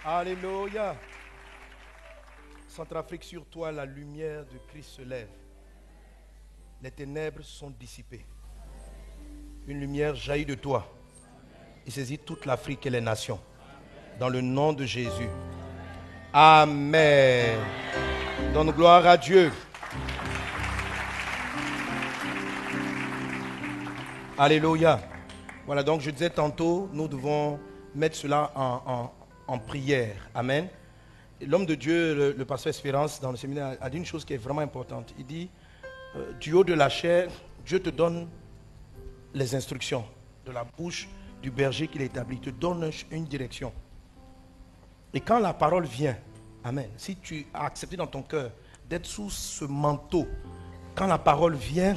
Alléluia. Centrafrique, sur toi, la lumière de Christ se lève. Les ténèbres sont dissipées. Une lumière jaillit de toi. Il saisit toute l'Afrique et les nations. Dans le nom de Jésus. Amen. Donne gloire à Dieu. Alléluia. Voilà, donc je disais tantôt, nous devons mettre cela en prière. Amen. L'homme de Dieu, le pasteur Espérance, dans le séminaire, a dit une chose qui est vraiment importante. Il dit, du haut de la chair, Dieu te donne les instructions de la bouche du berger qu'il a établi. Il te donne une direction. Et quand la parole vient, amen, si tu as accepté dans ton cœur d'être sous ce manteau, quand la parole vient,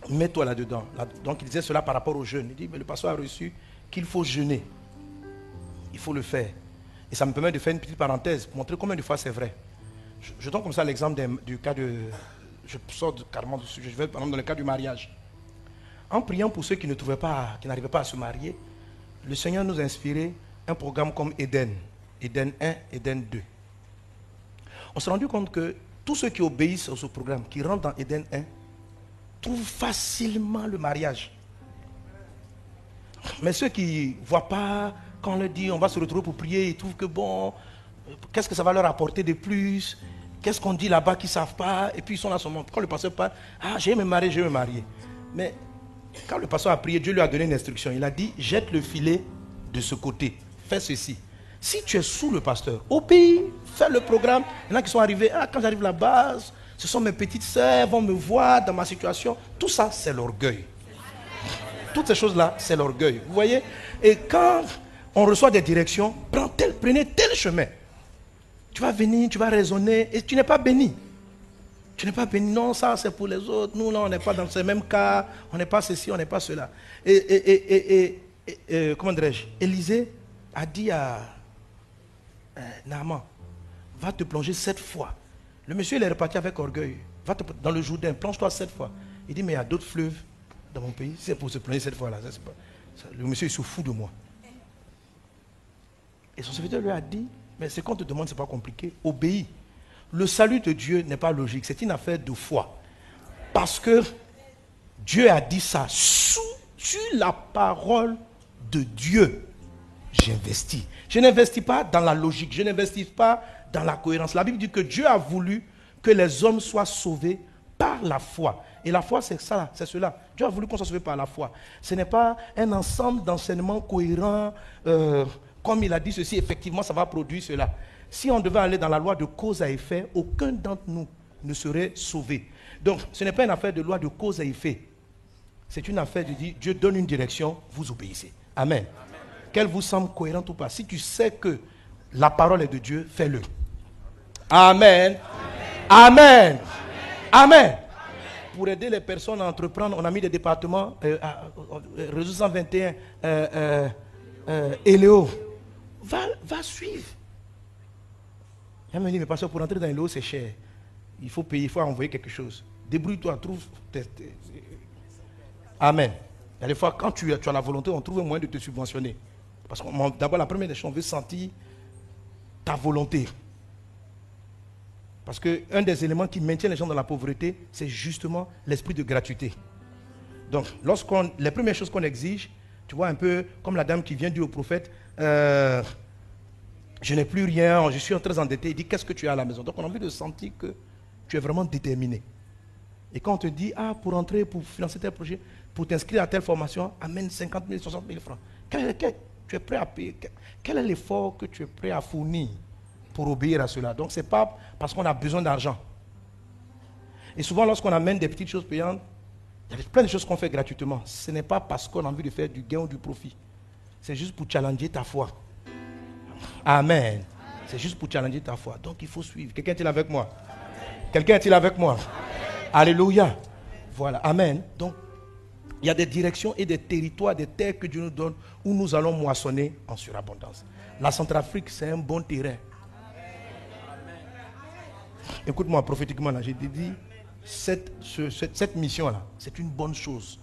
mets-toi là-dedans. Donc il disait cela par rapport aux jeûnes. Il dit, mais le pasteur a reçu qu'il faut jeûner. Il faut le faire. Et ça me permet de faire une petite parenthèse pour montrer combien de fois c'est vrai. Je donne comme ça l'exemple du cas de... Je sors carrément du sujet. Je vais par exemple dans le cas du mariage. En priant pour ceux qui ne trouvaient pas, qui n'arrivaient pas à se marier, le Seigneur nous a inspiré un programme comme Éden. Éden 1, Éden 2. On s'est rendu compte que tous ceux qui obéissent à ce programme, qui rentrent dans Éden 1, trouvent facilement le mariage. Mais ceux qui ne voient pas, quand on leur dit on va se retrouver pour prier, ils trouvent que bon, qu'est-ce que ça va leur apporter de plus? Qu'est-ce qu'on dit là-bas qu'ils ne savent pas? Et puis ils sont là seulement. Quand le pasteur parle, ah, je vais me marier, je vais me marier. Mais quand le pasteur a prié, Dieu lui a donné une instruction. Il a dit, jette le filet de ce côté, fais ceci. Si tu es sous le pasteur, obéis, fais le programme. Il y en a qui sont arrivés, ah, quand j'arrive là-bas, ce sont mes petites sœurs, vont me voir dans ma situation. Tout ça, c'est l'orgueil. Toutes ces choses-là, c'est l'orgueil. Vous voyez? Et quand on reçoit des directions, prenez tel chemin. Tu vas venir, tu vas raisonner et tu n'es pas béni. Tu n'es pas béni. Non, ça c'est pour les autres. Nous, là, on n'est pas dans ce même cas. On n'est pas ceci, on n'est pas cela. Comment dirais-je? Élisée a dit à Naaman, va te plonger 7 fois. Le monsieur, il est reparti avec orgueil. Va dans le Jourdain, plonge-toi 7 fois. Il dit, mais il y a d'autres fleuves dans mon pays. C'est pour se plonger 7 fois là. Le monsieur, il se fout de moi. Et son serviteur lui a dit, mais ce qu'on te demande, ce n'est pas compliqué. Obéis. Le salut de Dieu n'est pas logique. C'est une affaire de foi. Parce que Dieu a dit ça. Sur la parole de Dieu, j'investis. Je n'investis pas dans la logique. Je n'investis pas dans la cohérence. La Bible dit que Dieu a voulu que les hommes soient sauvés par la foi. Et la foi, c'est ça, c'est cela. Dieu a voulu qu'on soit sauvé par la foi. Ce n'est pas un ensemble d'enseignements cohérents. Comme il a dit ceci, effectivement, ça va produire cela. Si on devait aller dans la loi de cause à effet, aucun d'entre nous ne serait sauvé. Donc, ce n'est pas une affaire de loi de cause à effet. C'est une affaire de dire, Dieu donne une direction, vous obéissez. Amen. Qu'elle vous semble cohérente ou pas. Si tu sais que la parole est de Dieu, fais-le. Amen. Amen. Amen. Pour aider les personnes à entreprendre, on a mis des départements, réseau 121, Eléo. Va suivre. Elle me dit, mais pasteur, pour entrer dans Eléo, c'est cher. Il faut payer, il faut envoyer quelque chose. Débrouille-toi, trouve. Amen. Il y a des fois, quand tu as la volonté, on trouve un moyen de te subventionner. Parce que d'abord, la première des choses, on veut sentir ta volonté. Parce qu'un des éléments qui maintient les gens dans la pauvreté, c'est justement l'esprit de gratuité. Donc, les premières choses qu'on exige, tu vois, un peu comme la dame qui vient dire au prophète, je n'ai plus rien, je suis très endetté. Il dit, qu'est-ce que tu as à la maison? Donc, on a envie de sentir que tu es vraiment déterminé. Et quand on te dit, ah, pour entrer, pour financer tel projet, pour t'inscrire à telle formation, amène 50 000, 60 000 francs. Tu es prêt à payer? Quel est l'effort que tu es prêt à fournir pour obéir à cela? Donc, ce n'est pas parce qu'on a besoin d'argent. Et souvent, lorsqu'on amène des petites choses payantes, il y a plein de choses qu'on fait gratuitement. Ce n'est pas parce qu'on a envie de faire du gain ou du profit. C'est juste pour challenger ta foi. Amen. C'est juste pour challenger ta foi. Donc, il faut suivre. Quelqu'un est-il avec moi? Quelqu'un est-il avec moi? Alléluia. Voilà. Amen. Donc, il y a des directions et des territoires, des terres que Dieu nous donne où nous allons moissonner en surabondance. La Centrafrique, c'est un bon terrain. Écoute-moi prophétiquement, là, j'ai dit, cette mission-là, c'est une bonne chose.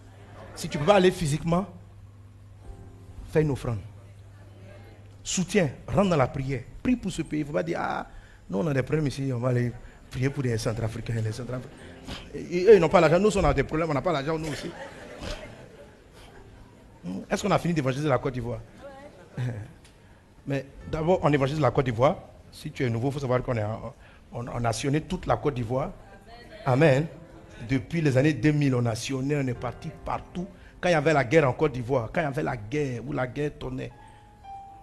Si tu ne peux pas aller physiquement, fais une offrande. soutiens, rentre dans la prière. Prie pour ce pays. Il ne faut pas dire, ah, nous on a des problèmes ici, on va aller prier pour les Centrafricains. Les Centrafricains. Et eux, ils n'ont pas l'argent. Nous, on a des problèmes, on n'a pas l'argent, nous aussi. Est-ce qu'on a fini d'évangéliser la Côte d'Ivoire? Mais d'abord, on évangélise la Côte d'Ivoire. Si tu es nouveau, il faut savoir qu'on a sillonné toute la Côte d'Ivoire. Amen. Depuis les années 2000, on a sillonné, on est parti partout. Quand il y avait la guerre en Côte d'Ivoire, quand il y avait la guerre, où la guerre tournait,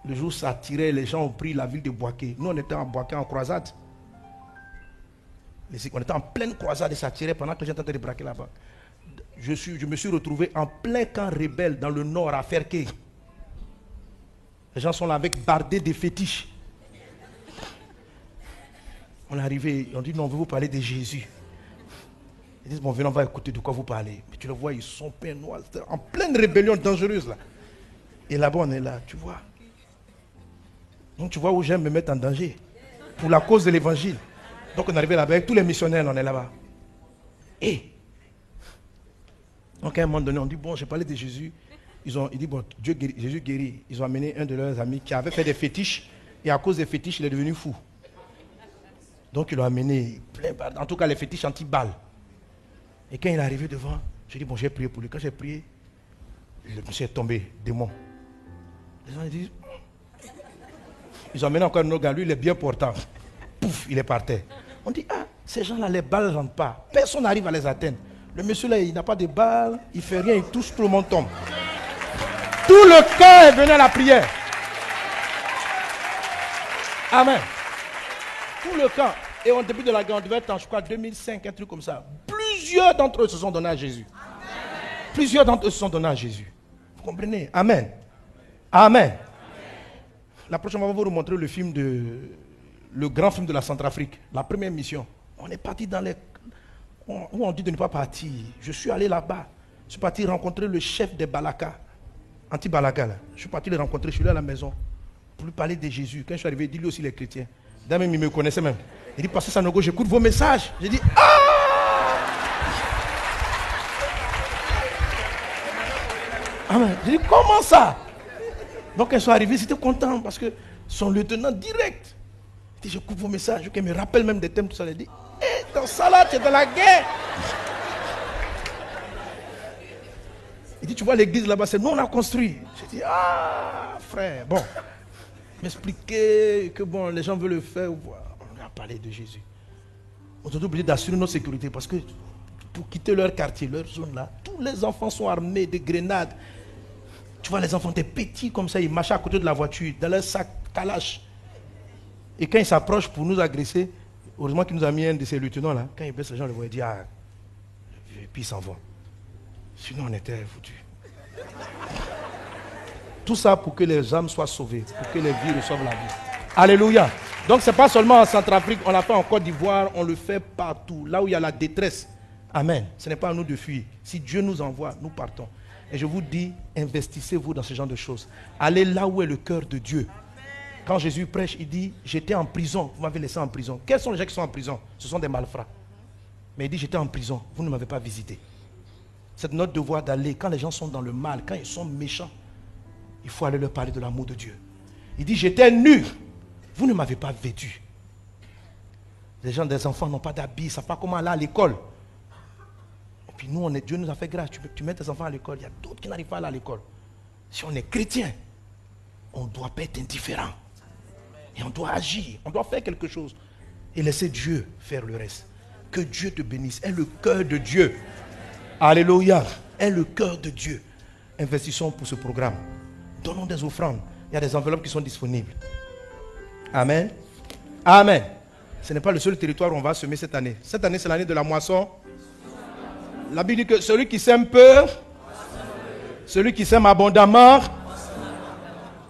le jour ça tirait, les gens ont pris la ville de Boaké. Nous, on était en Boaké en croisade. On était en pleine croisade et ça tirait pendant que j'étais en train de braquer là-bas. Je me suis retrouvé en plein camp rebelle dans le nord à Ferké. Les gens sont là avec bardés des fétiches. On est arrivé, on dit non, on veut vous parler de Jésus. Ils disent bon, venez, on va écouter de quoi vous parlez. Mais tu le vois, ils sont peints noirs, en pleine rébellion dangereuse là. Et là-bas, on est là, tu vois. Donc tu vois où j'aime me mettre en danger. Pour la cause de l'évangile. Donc on est arrivé là-bas avec tous les missionnaires, on est là-bas. Et donc à un moment donné, on dit bon, j'ai parlé de Jésus. Il dit bon, Dieu guérit, Jésus guérit. Ils ont amené un de leurs amis qui avait fait des fétiches. Et à cause des fétiches, il est devenu fou. Donc ils l'ont amené plein, en tout cas les fétiches anti-balles. Et quand il est arrivé devant, j'ai dit bon, j'ai prié pour lui. Quand j'ai prié, le monsieur est tombé, démon. Les gens ils disent, ils ont amené encore un autre gars, lui il est bien portant. Pouf, il est par terre. On dit ah, ces gens-là, les balles ne rentrent pas. Personne n'arrive à les atteindre. Le monsieur là, il n'a pas de balles, il ne fait rien, il touche, tout le monde tombe. Tout le cœur est venu à la prière. Amen. Tout le camp. Et au début de la guerre, on devait être en, je crois, 2005, un truc comme ça. Plusieurs d'entre eux se sont donnés à Jésus. Amen. Plusieurs d'entre eux se sont donnés à Jésus. Vous comprenez? Amen. Amen. La prochaine fois, on va vous montrer le grand film de la Centrafrique. La première mission. On est parti dans les... Où on dit de ne pas partir. Je suis allé là-bas. Je suis parti rencontrer le chef des Balaka. Anti-Balaka, là. Je suis parti le rencontrer. Je suis allé à la maison pour lui parler de Jésus. Quand je suis arrivé, il dit lui aussi les chrétiens. D'ailleurs, même il me connaissait même. Il dit, Pasteur Sanogo, j'écoute vos messages. J'ai dit, ah! Amen. J'ai dit, comment ça? Donc, quand ils sont arrivés, ils étaient contents parce que son lieutenant direct. Il dit, j'écoute vos messages. Il me rappelle même des thèmes, tout ça. Il dit, hé, dans ça là, tu es dans la guerre. Il dit, tu vois l'église là-bas, c'est nous on a construit. J'ai dit, ah, frère, bon. M'expliquer que bon, les gens veulent le faire. On a parlé de Jésus. On est obligé d'assurer notre sécurité parce que pour quitter leur quartier, leur zone là, tous les enfants sont armés de grenades. Tu vois, les enfants étaient petits comme ça, ils marchaient à côté de la voiture, dans leur sac calache. Et quand ils s'approchent pour nous agresser, heureusement qu'il nous a mis un de ces lieutenants là, quand ils baissent les gens, ils vont dire, ah, et puis ils s'en vont. Sinon on était foutus. Tout ça pour que les âmes soient sauvées, pour que les vies reçoivent la vie. Alléluia. Donc ce n'est pas seulement en Centrafrique, on l'a fait en Côte d'Ivoire, on le fait partout. Là où il y a la détresse. Amen. Ce n'est pas à nous de fuir. Si Dieu nous envoie, nous partons. Et je vous dis, investissez-vous dans ce genre de choses. Allez là où est le cœur de Dieu. Quand Jésus prêche, il dit, j'étais en prison, vous m'avez laissé en prison. Quels sont les gens qui sont en prison? Ce sont des malfrats. Mais il dit, j'étais en prison, vous ne m'avez pas visité. C'est notre devoir d'aller, quand les gens sont dans le mal, quand ils sont méchants, il faut aller leur parler de l'amour de Dieu. Il dit, j'étais nu, vous ne m'avez pas vêtu. Les gens, des enfants n'ont pas d'habits, ils ne savent pas comment aller à l'école. Et puis nous, Dieu nous a fait grâce. Tu mets tes enfants à l'école, il y a d'autres qui n'arrivent pas à aller à l'école. Si on est chrétien, on ne doit pas être indifférent. Et on doit agir, on doit faire quelque chose. Et laisser Dieu faire le reste. Que Dieu te bénisse. Aie le cœur de Dieu. Alléluia. Aie le cœur de Dieu. Investissons pour ce programme. Donnons des offrandes. Il y a des enveloppes qui sont disponibles. Amen. Amen. Ce n'est pas le seul territoire où on va semer cette année. Cette année, c'est l'année de la moisson. La Bible dit que celui qui sème peu, celui qui sème abondamment.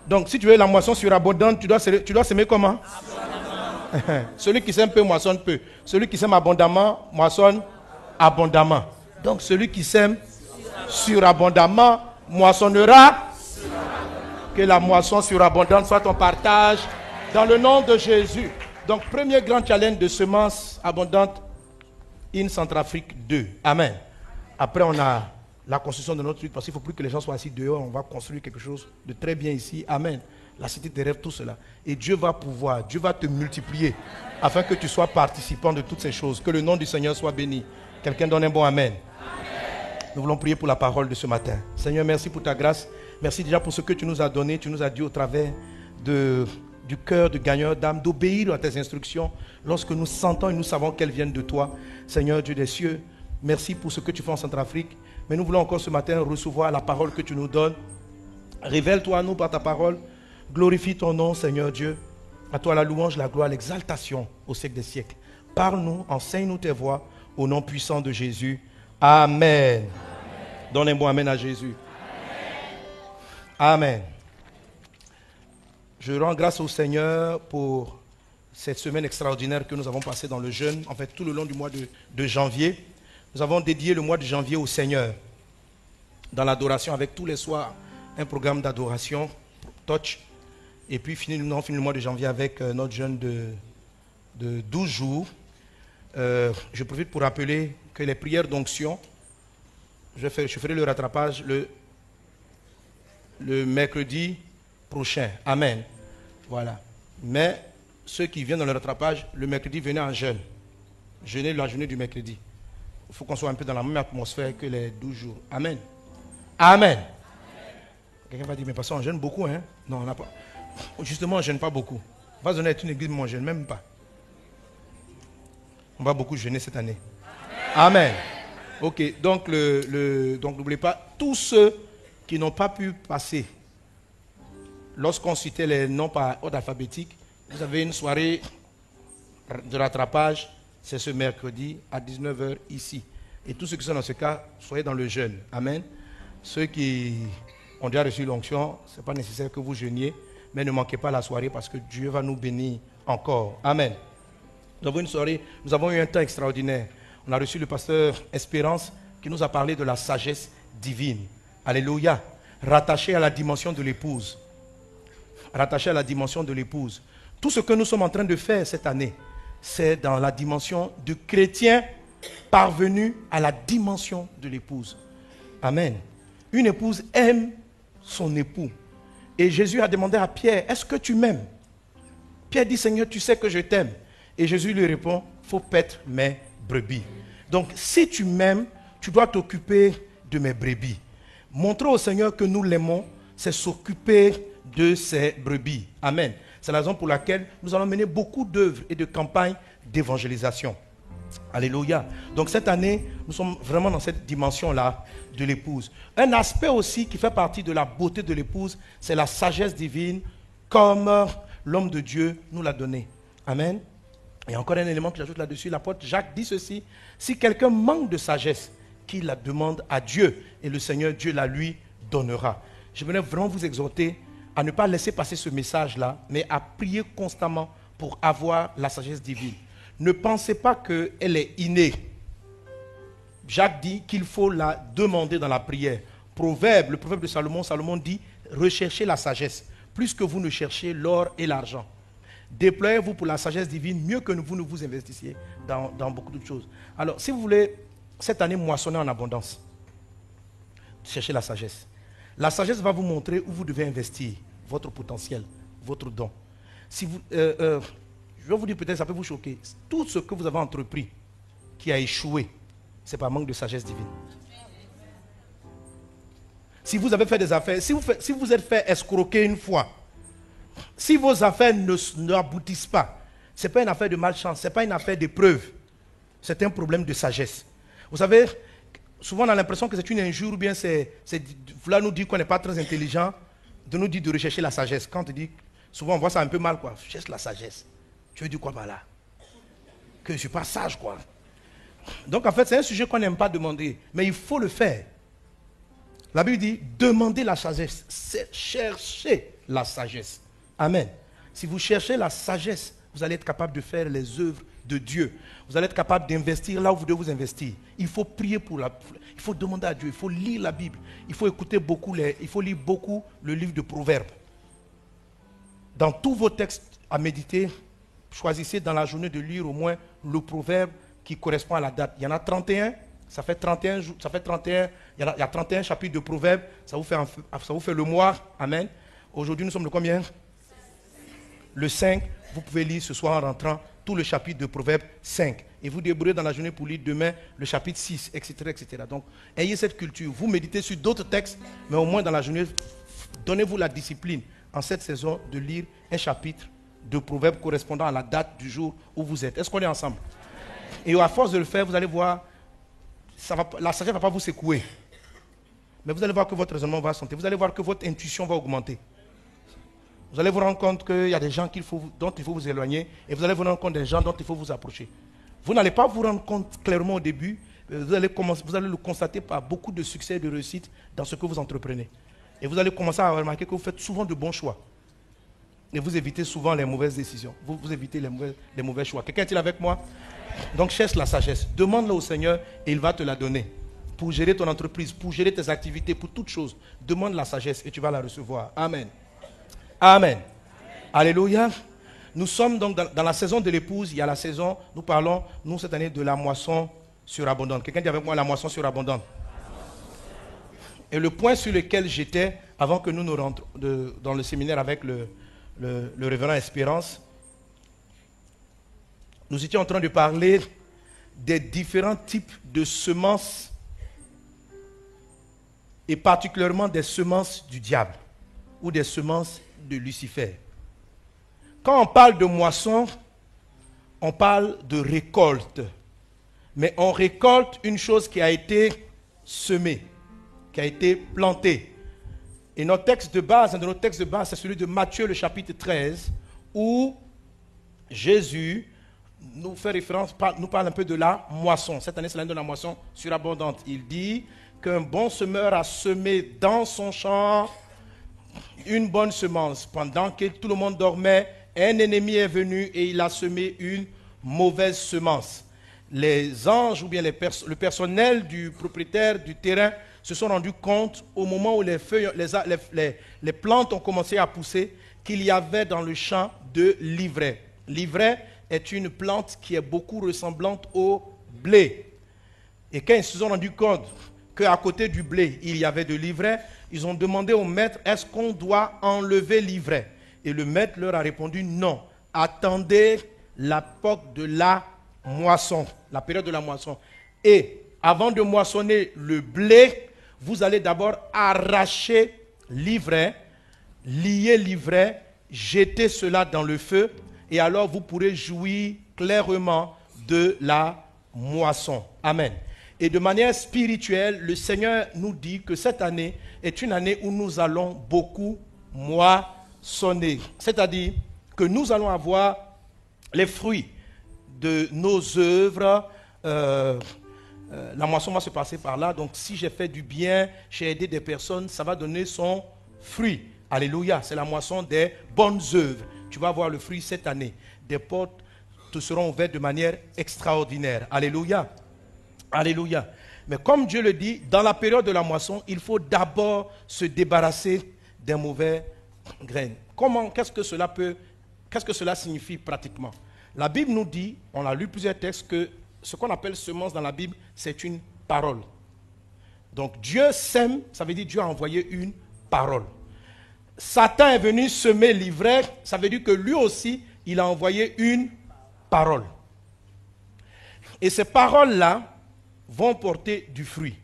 Donc, si tu veux la moisson surabondante, tu dois semer comment? Celui qui sème peu, moissonne peu. Celui qui sème abondamment, moissonne abondamment. Donc, celui qui sème surabondamment, moissonnera. Que la moisson surabondante soit ton partage dans le nom de Jésus. Donc, premier grand challenge de semences abondantes in Centrafrique 2. Amen. Après, on a la construction de notre truc parce qu'il ne faut plus que les gens soient assis dehors. On va construire quelque chose de très bien ici. Amen. la cité des rêves, tout cela. Et Dieu va pouvoir, Dieu va te multiplier afin que tu sois participant de toutes ces choses. Que le nom du Seigneur soit béni. Quelqu'un donne un bon amen. Nous voulons prier pour la parole de ce matin. Seigneur, merci pour ta grâce. Merci déjà pour ce que tu nous as donné. Tu nous as dit au travers du cœur de gagneur d'âme d'obéir à tes instructions lorsque nous sentons et nous savons qu'elles viennent de toi. Seigneur Dieu des cieux, merci pour ce que tu fais en Centrafrique. Mais nous voulons encore ce matin recevoir la parole que tu nous donnes. Révèle-toi à nous par ta parole. Glorifie ton nom, Seigneur Dieu. À toi la louange, la gloire, l'exaltation au siècle des siècles. Parle-nous, enseigne-nous tes voies au nom puissant de Jésus. Amen. Donne un bon amen à Jésus. Amen. Je rends grâce au Seigneur pour cette semaine extraordinaire que nous avons passée dans le jeûne, en fait tout le long du mois de janvier. Nous avons dédié le mois de janvier au Seigneur, dans l'adoration avec tous les soirs, un programme d'adoration, touch, et puis nous avons fini le mois de janvier avec notre jeûne de 12 jours. Je profite pour rappeler que les prières d'onction, je ferai le rattrapage le mercredi prochain. Amen. Voilà. Mais ceux qui viennent dans le rattrapage, le mercredi, venez en jeûne. Jeûnez la journée du mercredi. Il faut qu'on soit un peu dans la même atmosphère que les 12 jours. Amen. Amen. Quelqu'un va dire, mais parce qu'on jeûne beaucoup, hein? Non, on n'a pas. Justement, on ne jeûne pas beaucoup. Vas-y, on est une église, mais on ne jeûne même pas. On va beaucoup jeûner cette année. Amen. Ok, donc n'oubliez pas, tous ceux qui n'ont pas pu passer, lorsqu'on citait les noms par ordre alphabétique, vous avez une soirée de rattrapage, c'est ce mercredi à 19h ici. Et tous ceux qui sont dans ce cas, soyez dans le jeûne. Amen. Ceux qui ont déjà reçu l'onction, ce n'est pas nécessaire que vous jeûniez, mais ne manquez pas la soirée parce que Dieu va nous bénir encore. Amen. Nous avons une soirée, nous avons eu un temps extraordinaire. On a reçu le pasteur Espérance qui nous a parlé de la sagesse divine. Alléluia. Rattaché à la dimension de l'épouse. Rattaché à la dimension de l'épouse. Tout ce que nous sommes en train de faire cette année, c'est dans la dimension de chrétien parvenu à la dimension de l'épouse. Amen. Une épouse aime son époux. Et Jésus a demandé à Pierre, est-ce que tu m'aimes? Pierre dit, Seigneur, tu sais que je t'aime. Et Jésus lui répond, il faut paître mes brebis. Donc, si tu m'aimes, tu dois t'occuper de mes brebis. Montrer au Seigneur que nous l'aimons, c'est s'occuper de ses brebis. Amen. C'est la raison pour laquelle nous allons mener beaucoup d'œuvres et de campagnes d'évangélisation. Alléluia. Donc cette année, nous sommes vraiment dans cette dimension-là de l'épouse. Un aspect aussi qui fait partie de la beauté de l'épouse, c'est la sagesse divine comme l'homme de Dieu nous l'a donné. Amen. Et encore un élément que j'ajoute là-dessus, l'apôtre Jacques dit ceci, si quelqu'un manque de sagesse, qu'il la demande à Dieu et le Seigneur Dieu la lui donnera. Je voulais vraiment vous exhorter à ne pas laisser passer ce message-là, mais à prier constamment pour avoir la sagesse divine. Ne pensez pas qu'elle est innée. Jacques dit qu'il faut la demander dans la prière. Le proverbe de Salomon, Salomon dit, recherchez la sagesse, plus que vous ne cherchez l'or et l'argent. Déployez-vous pour la sagesse divine, mieux que vous ne vous investissiez dans beaucoup d'autres choses. Alors, si vous voulez, cette année, moissonner en abondance, cherchez la sagesse. La sagesse va vous montrer où vous devez investir votre potentiel, votre don. Si vous, je vais vous dire peut-être, ça peut vous choquer. Tout ce que vous avez entrepris qui a échoué, c'est par manque de sagesse divine. Si vous avez fait des affaires, si vous êtes fait escroquer une fois, si vos affaires n'aboutissent pas, ce n'est pas une affaire de malchance, ce n'est pas une affaire d'épreuve, c'est un problème de sagesse. Vous savez, souvent on a l'impression que c'est une injure, ou bien c'est vouloir nous dire qu'on n'est pas très intelligent, de nous dire de rechercher la sagesse. Quand on dit, souvent on voit ça un peu mal, quoi. Cherche la sagesse. Tu veux dire quoi par là? Que je ne suis pas sage, quoi. Donc en fait, c'est un sujet qu'on n'aime pas demander, mais il faut le faire. La Bible dit, demandez la sagesse, c'est chercher la sagesse. Amen. Si vous cherchez la sagesse, vous allez être capable de faire les œuvres de Dieu. Vous allez être capable d'investir là où vous devez vous investir. Il faut prier il faut demander à Dieu, il faut lire la Bible, il faut écouter beaucoup, il faut lire beaucoup le livre de Proverbes. Dans tous vos textes à méditer, choisissez dans la journée de lire au moins le proverbe qui correspond à la date. Il y en a 31, ça fait 31 jours, il y a 31 chapitres de Proverbes, ça vous fait le mois. Amen. Aujourd'hui, nous sommes le combien? le 5, vous pouvez lire ce soir en rentrant tout le chapitre de Proverbes 5. Et vous débrouillez dans la journée pour lire demain le chapitre 6, etc., etc. Donc, ayez cette culture. Vous méditez sur d'autres textes, mais au moins dans la journée, donnez-vous la discipline en cette saison de lire un chapitre de Proverbes correspondant à la date du jour où vous êtes. Est-ce qu'on est ensemble? Et à force de le faire, vous allez voir, la sagesse ne va pas vous secouer. Mais vous allez voir que votre raisonnement va s'augmenter. Vous allez voir que votre intuition va augmenter. Vous allez vous rendre compte qu'il y a des gens dont il faut vous éloigner. Et vous allez vous rendre compte des gens dont il faut vous approcher. Vous n'allez pas vous rendre compte clairement au début. Vous allez le constater par beaucoup de succès et de réussite dans ce que vous entreprenez. Et vous allez commencer à remarquer que vous faites souvent de bons choix. Et vous évitez souvent les mauvaises décisions. Vous évitez les mauvais choix. Quelqu'un est-il avec moi? Donc cherche la sagesse. Demande-la au Seigneur et il va te la donner. Pour gérer ton entreprise, pour gérer tes activités, pour toutes choses. Demande la sagesse et tu vas la recevoir. Amen. Amen. Alléluia. Nous sommes donc dans la saison de l'épouse. Il y a la saison, nous parlons, nous cette année, de la moisson surabondante. Quelqu'un dit avec moi la moisson surabondante. Et le point sur lequel j'étais, avant que nous rentrions dans le séminaire avec le révérend Espérance, nous étions en train de parler des différents types de semences et particulièrement des semences du diable ou des semences de Lucifer. Quand on parle de moisson, on parle de récolte. Mais on récolte une chose qui a été semée, qui a été plantée. Et notre texte de base, un de nos textes de base, c'est celui de Matthieu, le chapitre 13, où Jésus nous fait référence, nous parle un peu de la moisson. Cette année, c'est l'année de la moisson surabondante. Il dit qu'un bon semeur a semé dans son champ une bonne semence. Pendant que tout le monde dormait, un ennemi est venu et il a semé une mauvaise semence. Les anges ou bien le personnel du propriétaire du terrain se sont rendus compte au moment où les feuilles, les plantes ont commencé à pousser qu'il y avait dans le champ de l'ivraie. L'ivraie est une plante qui est beaucoup ressemblante au blé. Et quand ils se sont rendus compte qu'à côté du blé, il y avait de l'ivraie, ils ont demandé au maître, est-ce qu'on doit enlever l'ivraie? Et le maître leur a répondu, non. Attendez l'époque de la moisson, la période de la moisson. Et avant de moissonner le blé, vous allez d'abord arracher l'ivraie, lier l'ivraie, jeter cela dans le feu, et alors vous pourrez jouir clairement de la moisson. Amen. Et de manière spirituelle, le Seigneur nous dit que cette année est une année où nous allons beaucoup moissonner. C'est-à-dire que nous allons avoir les fruits de nos œuvres. La moisson va se passer par là. Donc si j'ai fait du bien, j'ai aidé des personnes, ça va donner son fruit. Alléluia. C'est la moisson des bonnes œuvres. Tu vas avoir le fruit cette année. Des portes te seront ouvertes de manière extraordinaire. Alléluia. Alléluia. Mais comme Dieu le dit, dans la période de la moisson, il faut d'abord se débarrasser des mauvaises graines. Qu'est-ce que cela signifie pratiquement? La Bible nous dit, on a lu plusieurs textes, que ce qu'on appelle semence dans la Bible, c'est une parole. Donc Dieu sème, ça veut dire Dieu a envoyé une parole. Satan est venu semer l'ivraie, ça veut dire que lui aussi, il a envoyé une parole. Et ces paroles-là vont porter du fruit.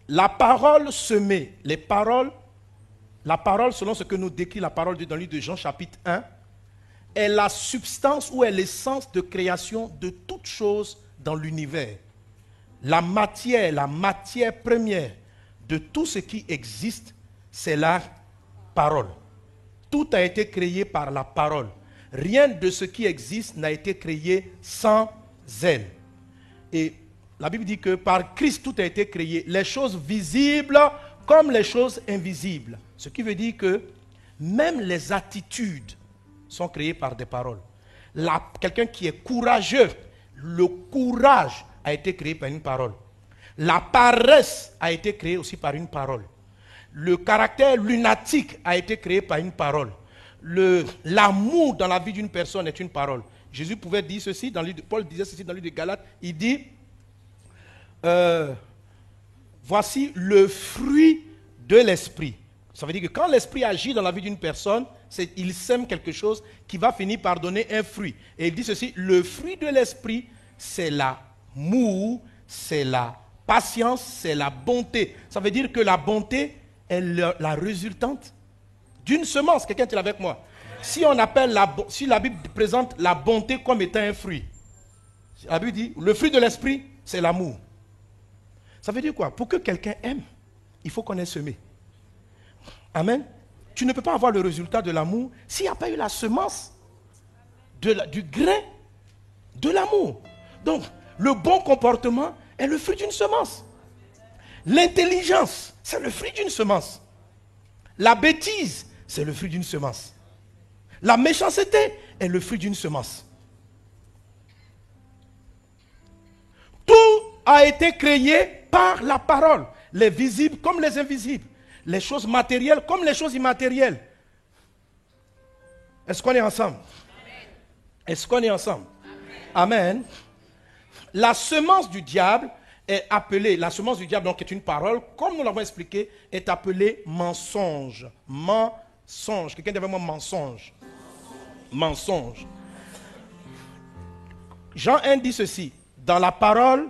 La parole semée, la parole selon ce que nous décrit la parole dans le livre de Jean chapitre 1, est la substance ou est l'essence de création de toute chose dans l'univers. La matière première de tout ce qui existe, c'est la parole. Tout a été créé par la parole. Rien de ce qui existe n'a été créé sans elle. Et la Bible dit que par Christ, tout a été créé. Les choses visibles comme les choses invisibles. Ce qui veut dire que même les attitudes sont créées par des paroles. Quelqu'un qui est courageux, le courage a été créé par une parole. La paresse a été créée aussi par une parole. Le caractère lunatique a été créé par une parole. L'amour dans la vie d'une personne est une parole. Jésus pouvait dire ceci, Paul disait ceci dans le livre de Galates, il dit, voici le fruit de l'esprit. Ça veut dire que quand l'esprit agit dans la vie d'une personne, il sème quelque chose qui va finir par donner un fruit. Et il dit ceci, le fruit de l'esprit, c'est l'amour, c'est la patience, c'est la bonté. Ça veut dire que la bonté est la résultante d'une semence. Quelqu'un est avec moi? Si la Bible présente la bonté comme étant un fruit, la Bible dit, le fruit de l'esprit, c'est l'amour. Ça veut dire quoi? Pour que quelqu'un aime, il faut qu'on ait semé. Amen. Tu ne peux pas avoir le résultat de l'amour s'il n'y a pas eu la semence du grain de l'amour. Donc, le bon comportement est le fruit d'une semence. L'intelligence, c'est le fruit d'une semence. La bêtise, c'est le fruit d'une semence. La méchanceté est le fruit d'une semence. Tout a été créé par la parole, les visibles comme les invisibles, les choses matérielles comme les choses immatérielles. Est-ce qu'on est ensemble? Est-ce qu'on est ensemble? Amen. La semence du diable est appelée, la semence du diable donc est une parole, comme nous l'avons expliqué, est appelée mensonge. Mensonge. Quelqu'un dit avec moi mensonge. Mensonge. Jean 1 dit ceci, dans la parole,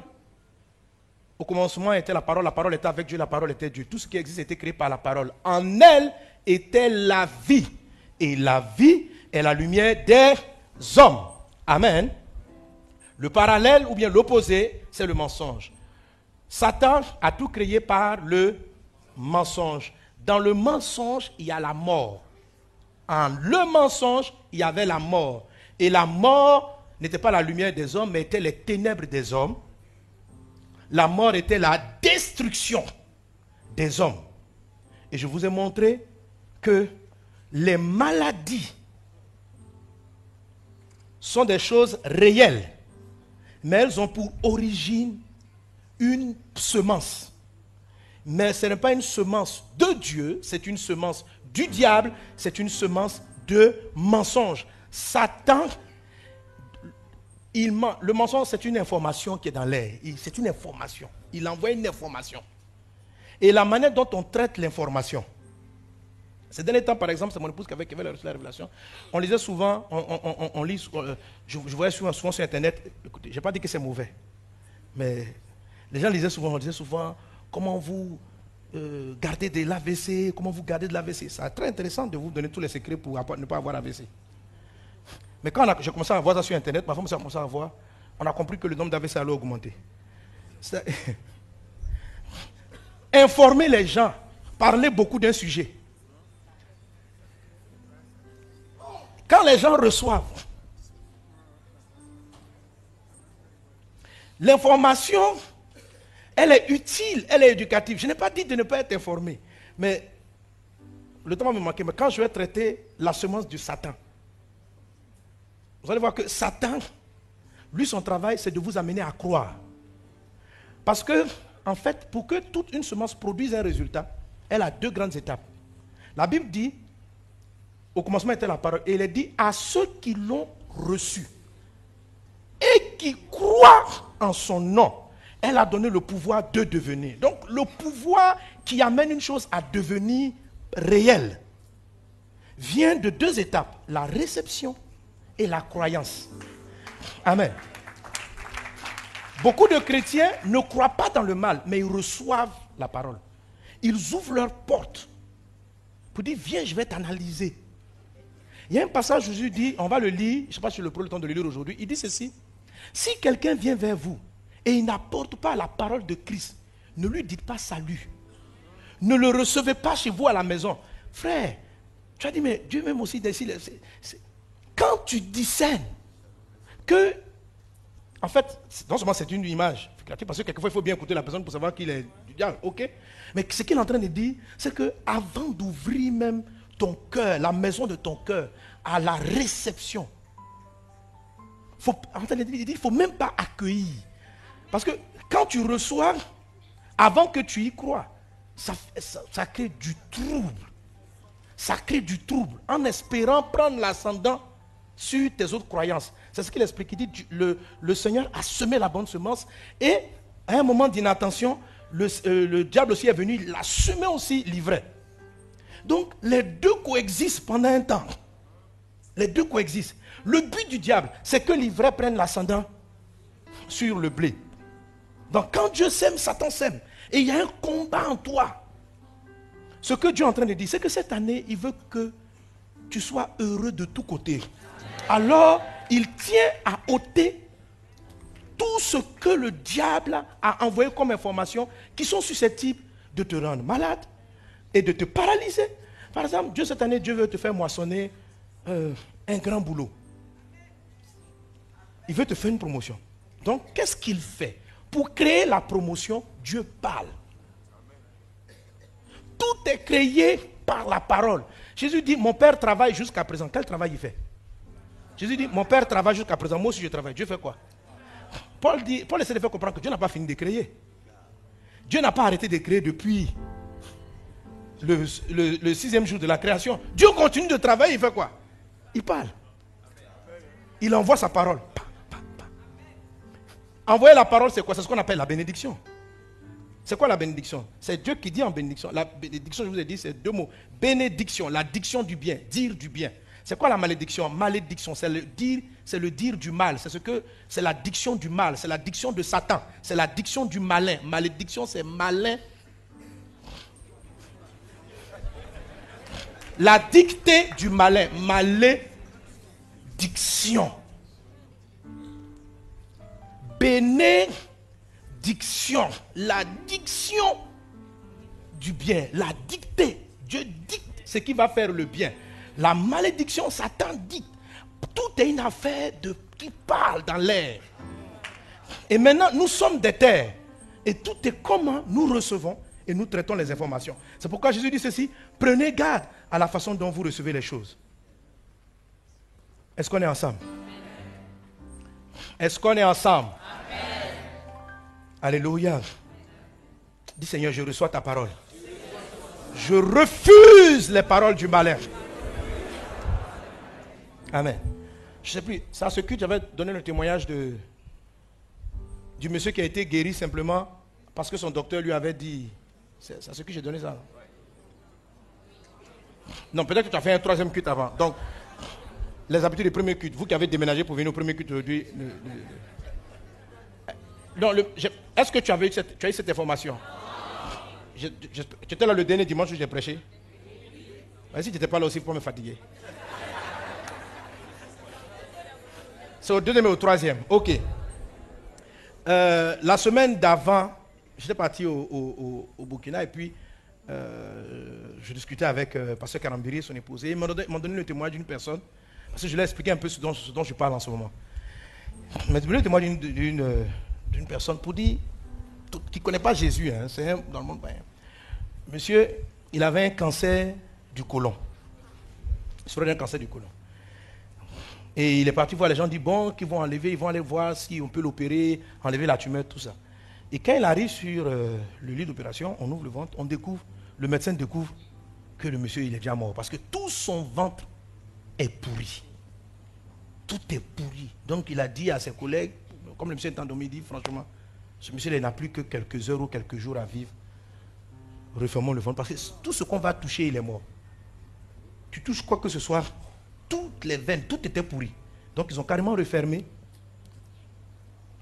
au commencement était la parole était avec Dieu, la parole était Dieu. Tout ce qui existe était créé par la parole. En elle était la vie. Et la vie est la lumière des hommes. Amen. Le parallèle ou bien l'opposé, c'est le mensonge. Satan a tout créé par le mensonge. Dans le mensonge, il y a la mort. En le mensonge, il y avait la mort. Et la mort n'était pas la lumière des hommes, mais était les ténèbres des hommes. La mort était la destruction des hommes. Et je vous ai montré que les maladies sont des choses réelles, mais elles ont pour origine une semence. Mais ce n'est pas une semence de Dieu, c'est une semence du diable, c'est une semence de mensonge. Satan, le mensonge, c'est une information qui est dans l'air. C'est une information. Il envoie une information. Et la manière dont on traite l'information. Ces derniers temps, par exemple, c'est mon épouse qui avait reçu la révélation. On lisait souvent, on lit, je voyais souvent sur Internet, écoutez, je n'ai pas dit que c'est mauvais, mais les gens lisaient souvent, on disait souvent, comment vous gardez de l'AVC, comment vous gardez de l'AVC. C'est très intéressant de vous donner tous les secrets pour ne pas avoir AVC. Mais quand j'ai commencé à voir ça sur Internet, ma femme a commencé à voir, on a compris que le nombre d'AVC allait augmenter. Informer les gens, parler beaucoup d'un sujet. Quand les gens reçoivent l'information, elle est utile, elle est éducative. Je n'ai pas dit de ne pas être informé, mais le temps va me manquer. Mais quand je vais traiter la semence du Satan, vous allez voir que Satan, lui, son travail, c'est de vous amener à croire. Parce que, en fait, pour que toute une semence produise un résultat, elle a deux grandes étapes. La Bible dit, au commencement était la parole, et il est dit à ceux qui l'ont reçu et qui croient en son nom, elle a donné le pouvoir de devenir. Donc, le pouvoir qui amène une chose à devenir réelle vient de deux étapes, la réception et la croyance. Amen. Beaucoup de chrétiens ne croient pas dans le mal, mais ils reçoivent la parole. Ils ouvrent leurs portes pour dire, viens, je vais t'analyser. Il y a un passage où Jésus dit, on va le lire, je ne sais pas si je prends le temps de le lire aujourd'hui, il dit ceci, si quelqu'un vient vers vous et il n'apporte pas la parole de Christ, ne lui dites pas salut. Ne le recevez pas chez vous à la maison. Frère, tu as dit, mais Dieu m'aime aussi d'ici. Quand tu discernes que, en fait, non seulement c'est une image, parce que quelquefois il faut bien écouter la personne pour savoir qu'il est du diable, ok? Mais ce qu'il est en train de dire, c'est que avant d'ouvrir même ton cœur, la maison de ton cœur, à la réception, il ne faut même pas accueillir. Parce que quand tu reçois, avant que tu y crois, ça crée du trouble. Ça crée du trouble en espérant prendre l'ascendant sur tes autres croyances. C'est ce qu'il explique. Il dit le Seigneur a semé la bonne semence et à un moment d'inattention, le diable aussi est venu, il a semé aussi l'ivraie. Donc, les deux coexistent pendant un temps. Les deux coexistent. Le but du diable, c'est que l'ivraie prenne l'ascendant sur le blé. Donc, quand Dieu sème, Satan sème. Et il y a un combat en toi. Ce que Dieu est en train de dire, c'est que cette année, il veut que tu sois heureux de tous côtés. Alors, il tient à ôter tout ce que le diable a envoyé comme information qui sont susceptibles de te rendre malade et de te paralyser. Par exemple, Dieu cette année, Dieu veut te faire moissonner un grand boulot. Il veut te faire une promotion. Donc, qu'est-ce qu'il fait? Pour créer la promotion, Dieu parle. Tout est créé par la parole. Jésus dit, mon Père travaille jusqu'à présent. Quel travail il fait? Jésus dit, mon Père travaille jusqu'à présent. Moi aussi je travaille. Dieu fait quoi? Paul essaie de faire comprendre que Dieu n'a pas fini de créer. Dieu n'a pas arrêté de créer depuis le 6e jour de la création. Dieu continue de travailler, il fait quoi? Il parle. Il envoie sa parole. Envoyer la parole, c'est quoi? C'est ce qu'on appelle la bénédiction. C'est quoi la bénédiction? C'est Dieu qui dit en bénédiction. La bénédiction, je vous ai dit, c'est 2 mots. Bénédiction, la diction du bien, dire du bien. C'est quoi la malédiction? Malédiction, c'est le dire du mal. C'est la diction du mal. C'est la diction de Satan. C'est la diction du malin. Malédiction, c'est malin. La dictée du malin. Malédiction. Bénédiction. La diction du bien. La dictée. Dieu dicte ce qui va faire le bien. La malédiction, Satan dit, tout est une affaire qui parle dans l'air. Et maintenant, nous sommes des terres. Et tout est comment nous recevons et nous traitons les informations. C'est pourquoi Jésus dit ceci, prenez garde à la façon dont vous recevez les choses. Est-ce qu'on est ensemble? Est-ce qu'on est ensemble? Amen. Alléluia. Dis Seigneur, je reçois ta parole. Je refuse les paroles du malin. Amen. Je ne sais plus, ça ce culte, j'avais donné le témoignage du monsieur qui a été guéri simplement parce que son docteur lui avait dit. C'est ce que j'ai donné ça. Non, peut-être que tu as fait un 3e culte avant. Donc, les habitudes du premier culte, vous qui avez déménagé pour venir au premier culte aujourd'hui. Est-ce que tu as eu cette information? Tu étais là le dernier dimanche où j'ai prêché? Si tu n'étais pas là aussi, pour me fatiguer. C'est au 2e et au 3e. Ok. La semaine d'avant, j'étais parti au Burkina et puis je discutais avec Pasteur Karambiri, son épouse. Et ils m'ont donné le témoignage d'une personne. Parce que je l'ai expliqué un peu ce dont je parle en ce moment. Ils m'ont donné le témoignage d'une personne pour dire, qui ne connaît pas Jésus, hein, c'est dans le monde. Monsieur, il avait un cancer du côlon. Il souffrait d'un cancer du côlon. Et il est parti voir les gens, dit bon, qu'ils vont enlever, ils vont aller voir si on peut l'opérer, enlever la tumeur, tout ça. Et quand il arrive sur le lit d'opération, on ouvre le ventre, le médecin découvre que le monsieur il est déjà mort. Parce que tout son ventre est pourri. Tout est pourri. Donc il a dit à ses collègues, comme le monsieur est endormi, il dit franchement, ce monsieur il n'a plus que quelques heures ou quelques jours à vivre. Refermons le ventre. Parce que tout ce qu'on va toucher, il est mort. Tu touches quoi que ce soit, toutes les veines, tout était pourri. Donc ils ont carrément refermé.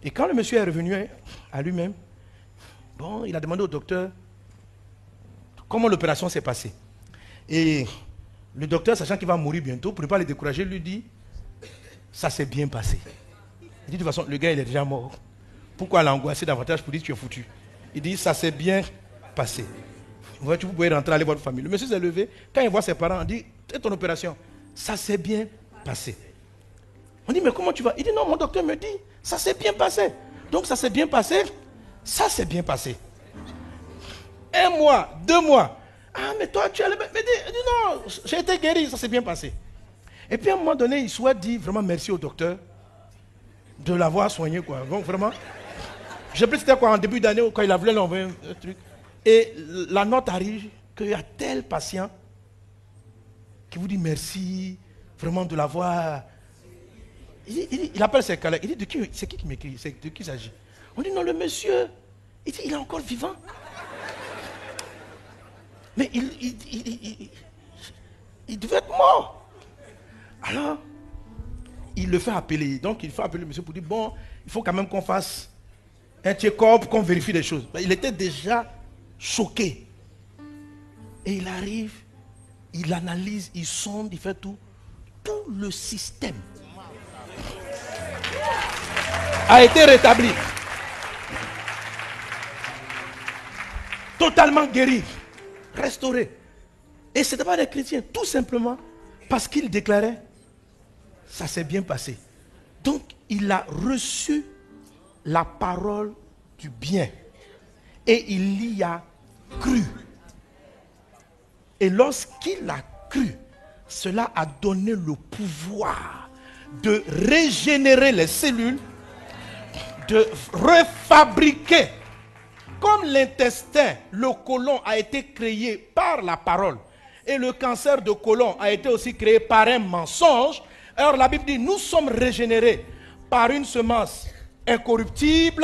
Et quand le monsieur est revenu à lui-même, bon, il a demandé au docteur comment l'opération s'est passée. Et le docteur, sachant qu'il va mourir bientôt, pour ne pas le décourager, lui dit, ça s'est bien passé. Il dit, de toute façon, le gars, il est déjà mort. Pourquoi l'angoisser davantage pour dire, tu es foutu? Il dit, ça s'est bien passé. Vous pouvez rentrer, aller voir votre famille. Le monsieur s'est levé. Quand il voit ses parents, on dit, c'est ton opération. Ça s'est bien passé. On dit, mais comment tu vas? Il dit, non, mon docteur me dit, ça s'est bien passé. Donc ça s'est bien passé, ça s'est bien passé. 1 mois, 2 mois. Ah, mais toi, tu allais... Mais dis, non, j'ai été guéri, ça s'est bien passé. Et puis à un moment donné, il souhaite dire vraiment merci au docteur de l'avoir soigné, quoi. Donc vraiment, je sais plus c'était quoi, en début d'année, quand il a voulu l'envoyer un truc. Et la note arrive qu'il y a tel patient qui vous dit merci, vraiment de l'avoir... Il appelle ses collègues, il dit, c'est qui m'écrit, de qui il s'agit? On dit, non, le monsieur, il est encore vivant. Mais Il devait être mort. Alors, il le fait appeler. Donc, il fait appeler le monsieur pour dire, bon, il faut quand même qu'on fasse un check-up, qu'on vérifie les choses. Il était déjà choqué. Et il arrive, il analyse, il sonde, il fait tout. Tout le système a été rétabli. Totalement guéri, restauré. Et ce n'était pas des chrétiens, tout simplement parce qu'il déclarait, ça s'est bien passé. Donc, il a reçu la parole du bien. Et il y a cru. Et lorsqu'il a cru, cela a donné le pouvoir de régénérer les cellules, de refabriquer. Comme l'intestin, le côlon a été créé par la parole et le cancer de côlon a été aussi créé par un mensonge, alors la Bible dit, nous sommes régénérés par une semence incorruptible,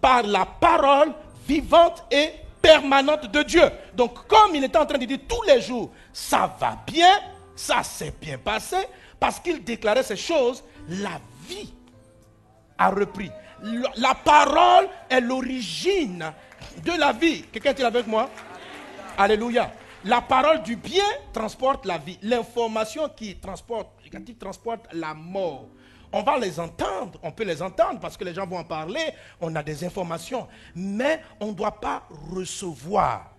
par la parole vivante et permanente de Dieu. Donc comme il était en train de dire tous les jours, ça va bien, ça s'est bien passé, parce qu'il déclarait ces choses, la vie a repris. La parole est l'origine de la vie. Quelqu'un est-il avec moi? Alléluia. La parole du bien transporte la vie. L'information qui transporte la mort. On va les entendre, on peut les entendre parce que les gens vont en parler, on a des informations, mais on ne doit pas recevoir.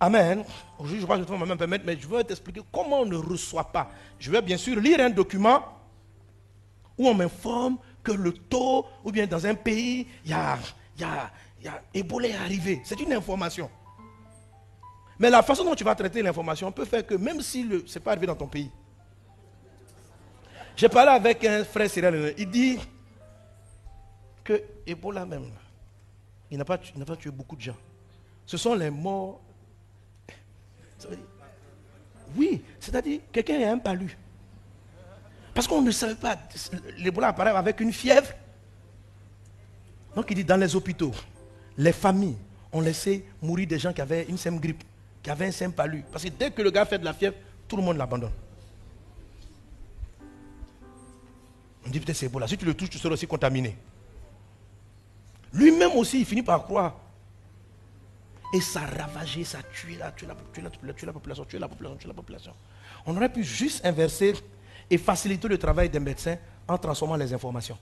Amen. Aujourd'hui, je crois que je vais me permettre, mais je vais t'expliquer comment on ne reçoit pas. Je vais bien sûr lire un document où on m'informe que le taux, ou bien dans un pays, il y a Ebola est arrivé. C'est une information. Mais la façon dont tu vas traiter l'information peut faire que même si ce n'est pas arrivé dans ton pays. J'ai parlé avec un frère syrien, il dit que Ebola même, il n'a pas tué beaucoup de gens. Ce sont les morts. Oui, c'est-à-dire quelqu'un a un palu. Parce qu'on ne savait pas, l'Ebola apparaît avec une fièvre. Donc il dit dans les hôpitaux, les familles ont laissé mourir des gens qui avaient une simple grippe, qui avaient un simple palu. Parce que dès que le gars fait de la fièvre, tout le monde l'abandonne. On dit peut-être c'est Ebola. Si tu le touches, tu seras aussi contaminé. Lui-même aussi, il finit par croire. Et ça a ravagé, ça a tué la population. On aurait pu juste inverser et faciliter le travail des médecins en transformant les informations.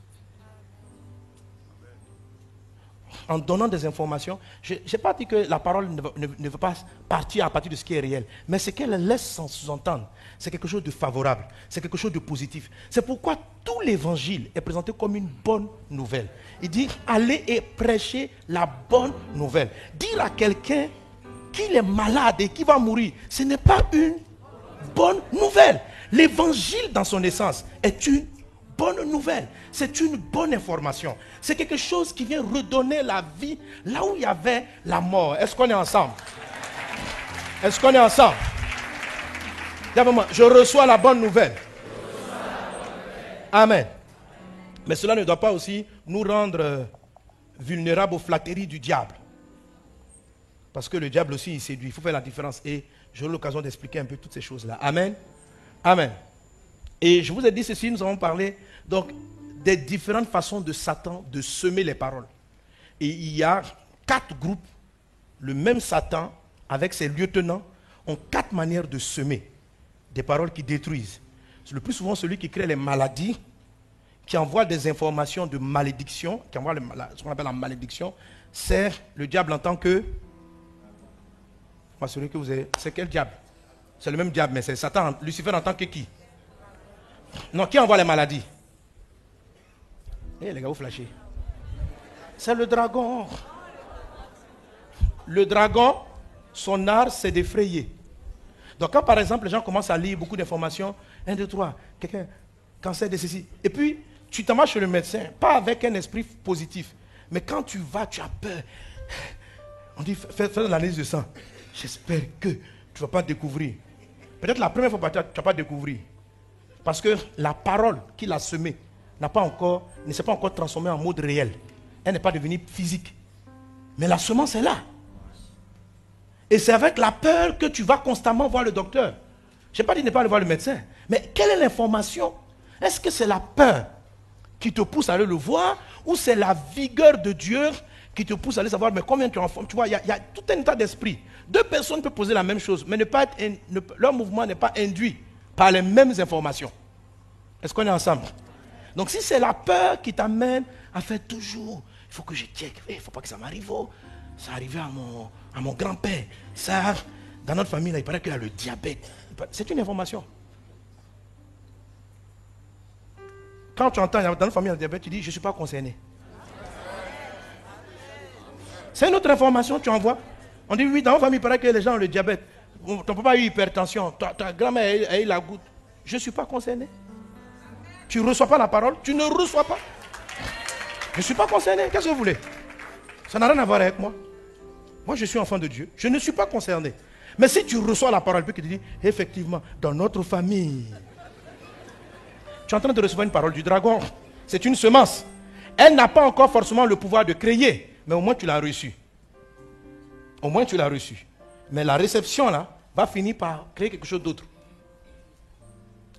En donnant des informations, je n'ai pas dit que la parole ne veut pas partir à partir de ce qui est réel, mais ce qu'elle laisse sous-entendre, c'est quelque chose de favorable, c'est quelque chose de positif. C'est pourquoi tout l'évangile est présenté comme une bonne nouvelle. Il dit, allez et prêchez la bonne nouvelle. Dire à quelqu'un qu'il est malade et qu'il va mourir, ce n'est pas une bonne nouvelle. L'évangile dans son essence est une bonne nouvelle. C'est une bonne information. C'est quelque chose qui vient redonner la vie là où il y avait la mort. Est-ce qu'on est ensemble? Est-ce qu'on est ensemble? Je reçois la bonne nouvelle. Amen. Mais cela ne doit pas aussi nous rendre vulnérables aux flatteries du diable. Parce que le diable aussi, il séduit. Il faut faire la différence. Et j'aurai l'occasion d'expliquer un peu toutes ces choses-là. Amen. Amen. Et je vous ai dit ceci, nous avons parlé donc des différentes façons de Satan de semer les paroles. Et il y a 4 groupes. Le même Satan, avec ses lieutenants, ont 4 manières de semer des paroles qui détruisent. C'est le plus souvent celui qui crée les maladies, qui envoie des informations de malédiction, qui envoie ce qu'on appelle la malédiction. C'est le diable en tant que... Celui que vous avez, c'est quel diable? C'est le même diable, mais c'est Satan, Lucifer en tant que qui? Non, qui envoie les maladies? Eh les gars, vous flashez. C'est le dragon. Le dragon, son art, c'est d'effrayer. Donc quand par exemple les gens commencent à lire beaucoup d'informations, 1, 2, 3, quelqu'un, cancer de ceci, et puis tu t'en vas chez le médecin, pas avec un esprit positif, mais quand tu vas, tu as peur. On dit, fais l'analyse de sang. J'espère que tu ne vas pas découvrir. Peut-être la première fois, tu ne vas pas découvrir. Parce que la parole qu'il a semée ne s'est pas encore transformée en mode réel. Elle n'est pas devenue physique. Mais la semence est là. Et c'est avec la peur que tu vas constamment voir le docteur. Je n'ai pas dit de ne pas aller voir le médecin. Mais quelle est l'information? Est-ce que c'est la peur qui te pousse à aller le voir ou c'est la vigueur de Dieu qui te pousse à aller savoir mais combien tu es en forme? Tu vois, il y a tout un état d'esprit. Deux personnes peuvent poser la même chose, mais leur mouvement n'est pas induit par les mêmes informations. Est-ce qu'on est ensemble? Donc si c'est la peur qui t'amène à faire toujours, il faut que je check, il ne faut pas que ça m'arrive. Oh. Ça arrivait à mon grand-père. Ça, dans notre famille, là, il paraît qu'il a le diabète. C'est une information. Quand tu entends dans notre famille le diabète, tu dis, je ne suis pas concerné. C'est une autre information, tu envoies. On dit, oui, dans notre famille, il paraît que les gens ont le diabète. Ton papa a eu hypertension, ta grand-mère a eu la goutte. Je ne suis pas concerné. Tu ne reçois pas la parole, tu ne reçois pas. Je ne suis pas concerné. Qu'est-ce que vous voulez? Ça n'a rien à voir avec moi. Moi, je suis enfant de Dieu. Je ne suis pas concerné. Mais si tu reçois la parole, puis que tu dis, effectivement, dans notre famille, tu es en train de recevoir une parole du dragon. C'est une semence. Elle n'a pas encore forcément le pouvoir de créer, mais au moins tu l'as reçue. Au moins tu l'as reçue. Mais la réception, là, va finir par créer quelque chose d'autre.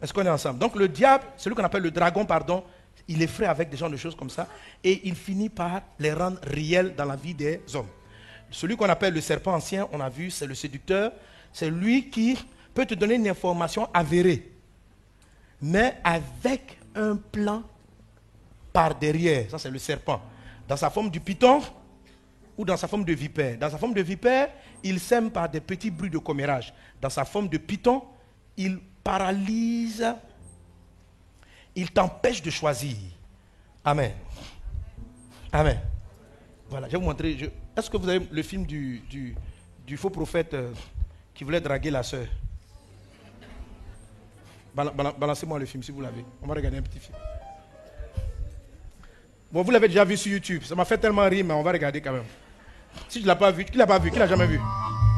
Est-ce qu'on est ensemble? Donc le diable, celui qu'on appelle le dragon, pardon, il effraie avec des genres de choses comme ça et il finit par les rendre réels dans la vie des hommes. Celui qu'on appelle le serpent ancien, on a vu, c'est le séducteur. C'est lui qui peut te donner une information avérée, mais avec un plan par derrière. Ça, c'est le serpent. Dans sa forme du python ou dans sa forme de vipère. Dans sa forme de vipère, il sème par des petits bruits de commérage. Dans sa forme de python, il paralyse, il t'empêche de choisir. Amen. Amen. Voilà, je vais vous montrer. Est-ce que vous avez le film du faux prophète qui voulait draguer la sœur? Balancez-moi le film si vous l'avez. On va regarder un petit film. Bon, vous l'avez déjà vu sur YouTube. Ça m'a fait tellement rire, mais on va regarder quand même. Si je ne l'ai pas vu, qui l'a pas vu? Qui l'a jamais vu?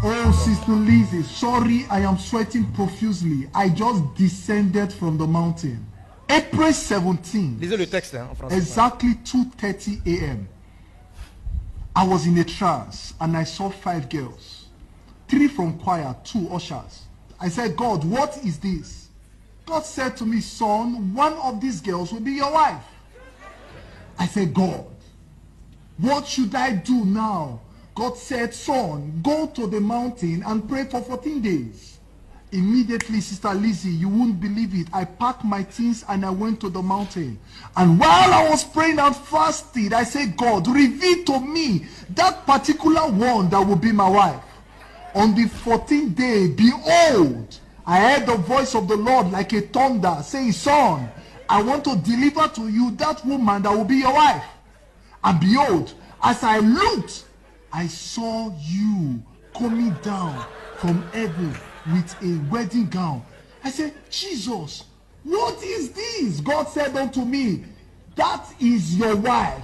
Oh, Sister Lizzie, sorry I am sweating profusely. I just descended from the mountain. April 17th. Lisez le texte en français. Exactly 2:30 a.m. I was in a trance and I saw 5 girls. 3 from choir, 2 ushers. I said, God, what is this? God said to me, son, one of these girls will be your wife. I said, God, what should I do now? God said, son, go to the mountain and pray for 14 days. Immediately, Sister Lizzie, you won't believe it. I packed my things and I went to the mountain. And while I was praying and fasting, I said, God, reveal to me that particular one that will be my wife. On the 14th day, behold, I heard the voice of the Lord like a thunder saying, son, I want to deliver to you that woman that will be your wife. And behold, as I looked, I saw you coming down from heaven with a wedding gown. I said, Jesus, what is this? God said unto me, that is your wife.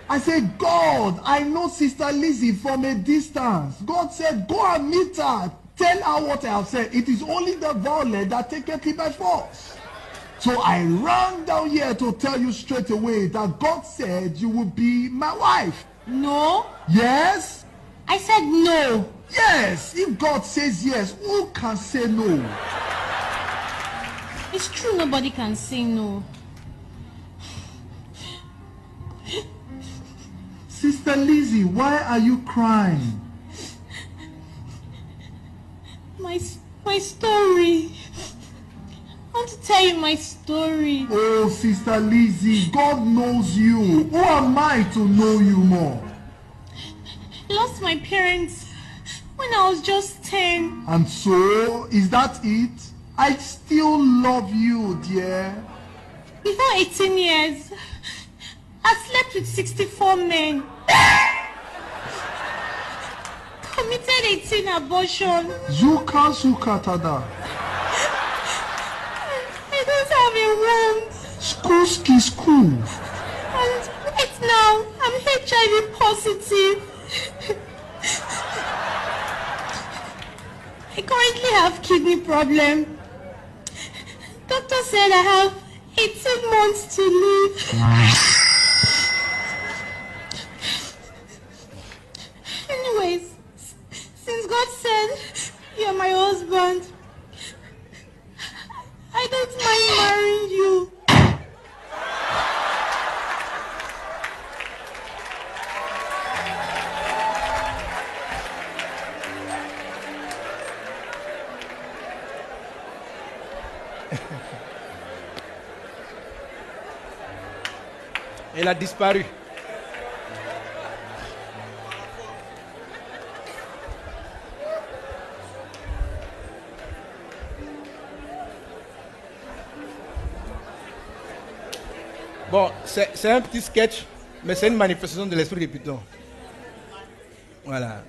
I said, God, I know Sister Lizzie from a distance. God said, go and meet her. Tell her what I have said. It is only the violent that taketh it by force. So I ran down here to tell you straight away that God said you will be my wife. No. Yes? I said no. Yes. If God says yes, who can say no? It's true, nobody can say no. Sister Lizzie, why are you crying? My story. I want to tell you my story. Oh, Sister Lizzie, God knows you. Who am I to know you more? I lost my parents when I was just 10. And so, is that it? I still love you, dear. Before 18 years, I slept with 64 men. Committed 18 abortions. Zuka Sukatada. I don't have a room. Skuski school. And right now, I'm HIV positive. I currently have kidney problem. Doctor said I have 18 months to live. Anyways, since God said you're my husband, don't mind marrying you. Elle a disparu. Bon, c'est un petit sketch, mais c'est une manifestation de l'esprit de Python. Voilà.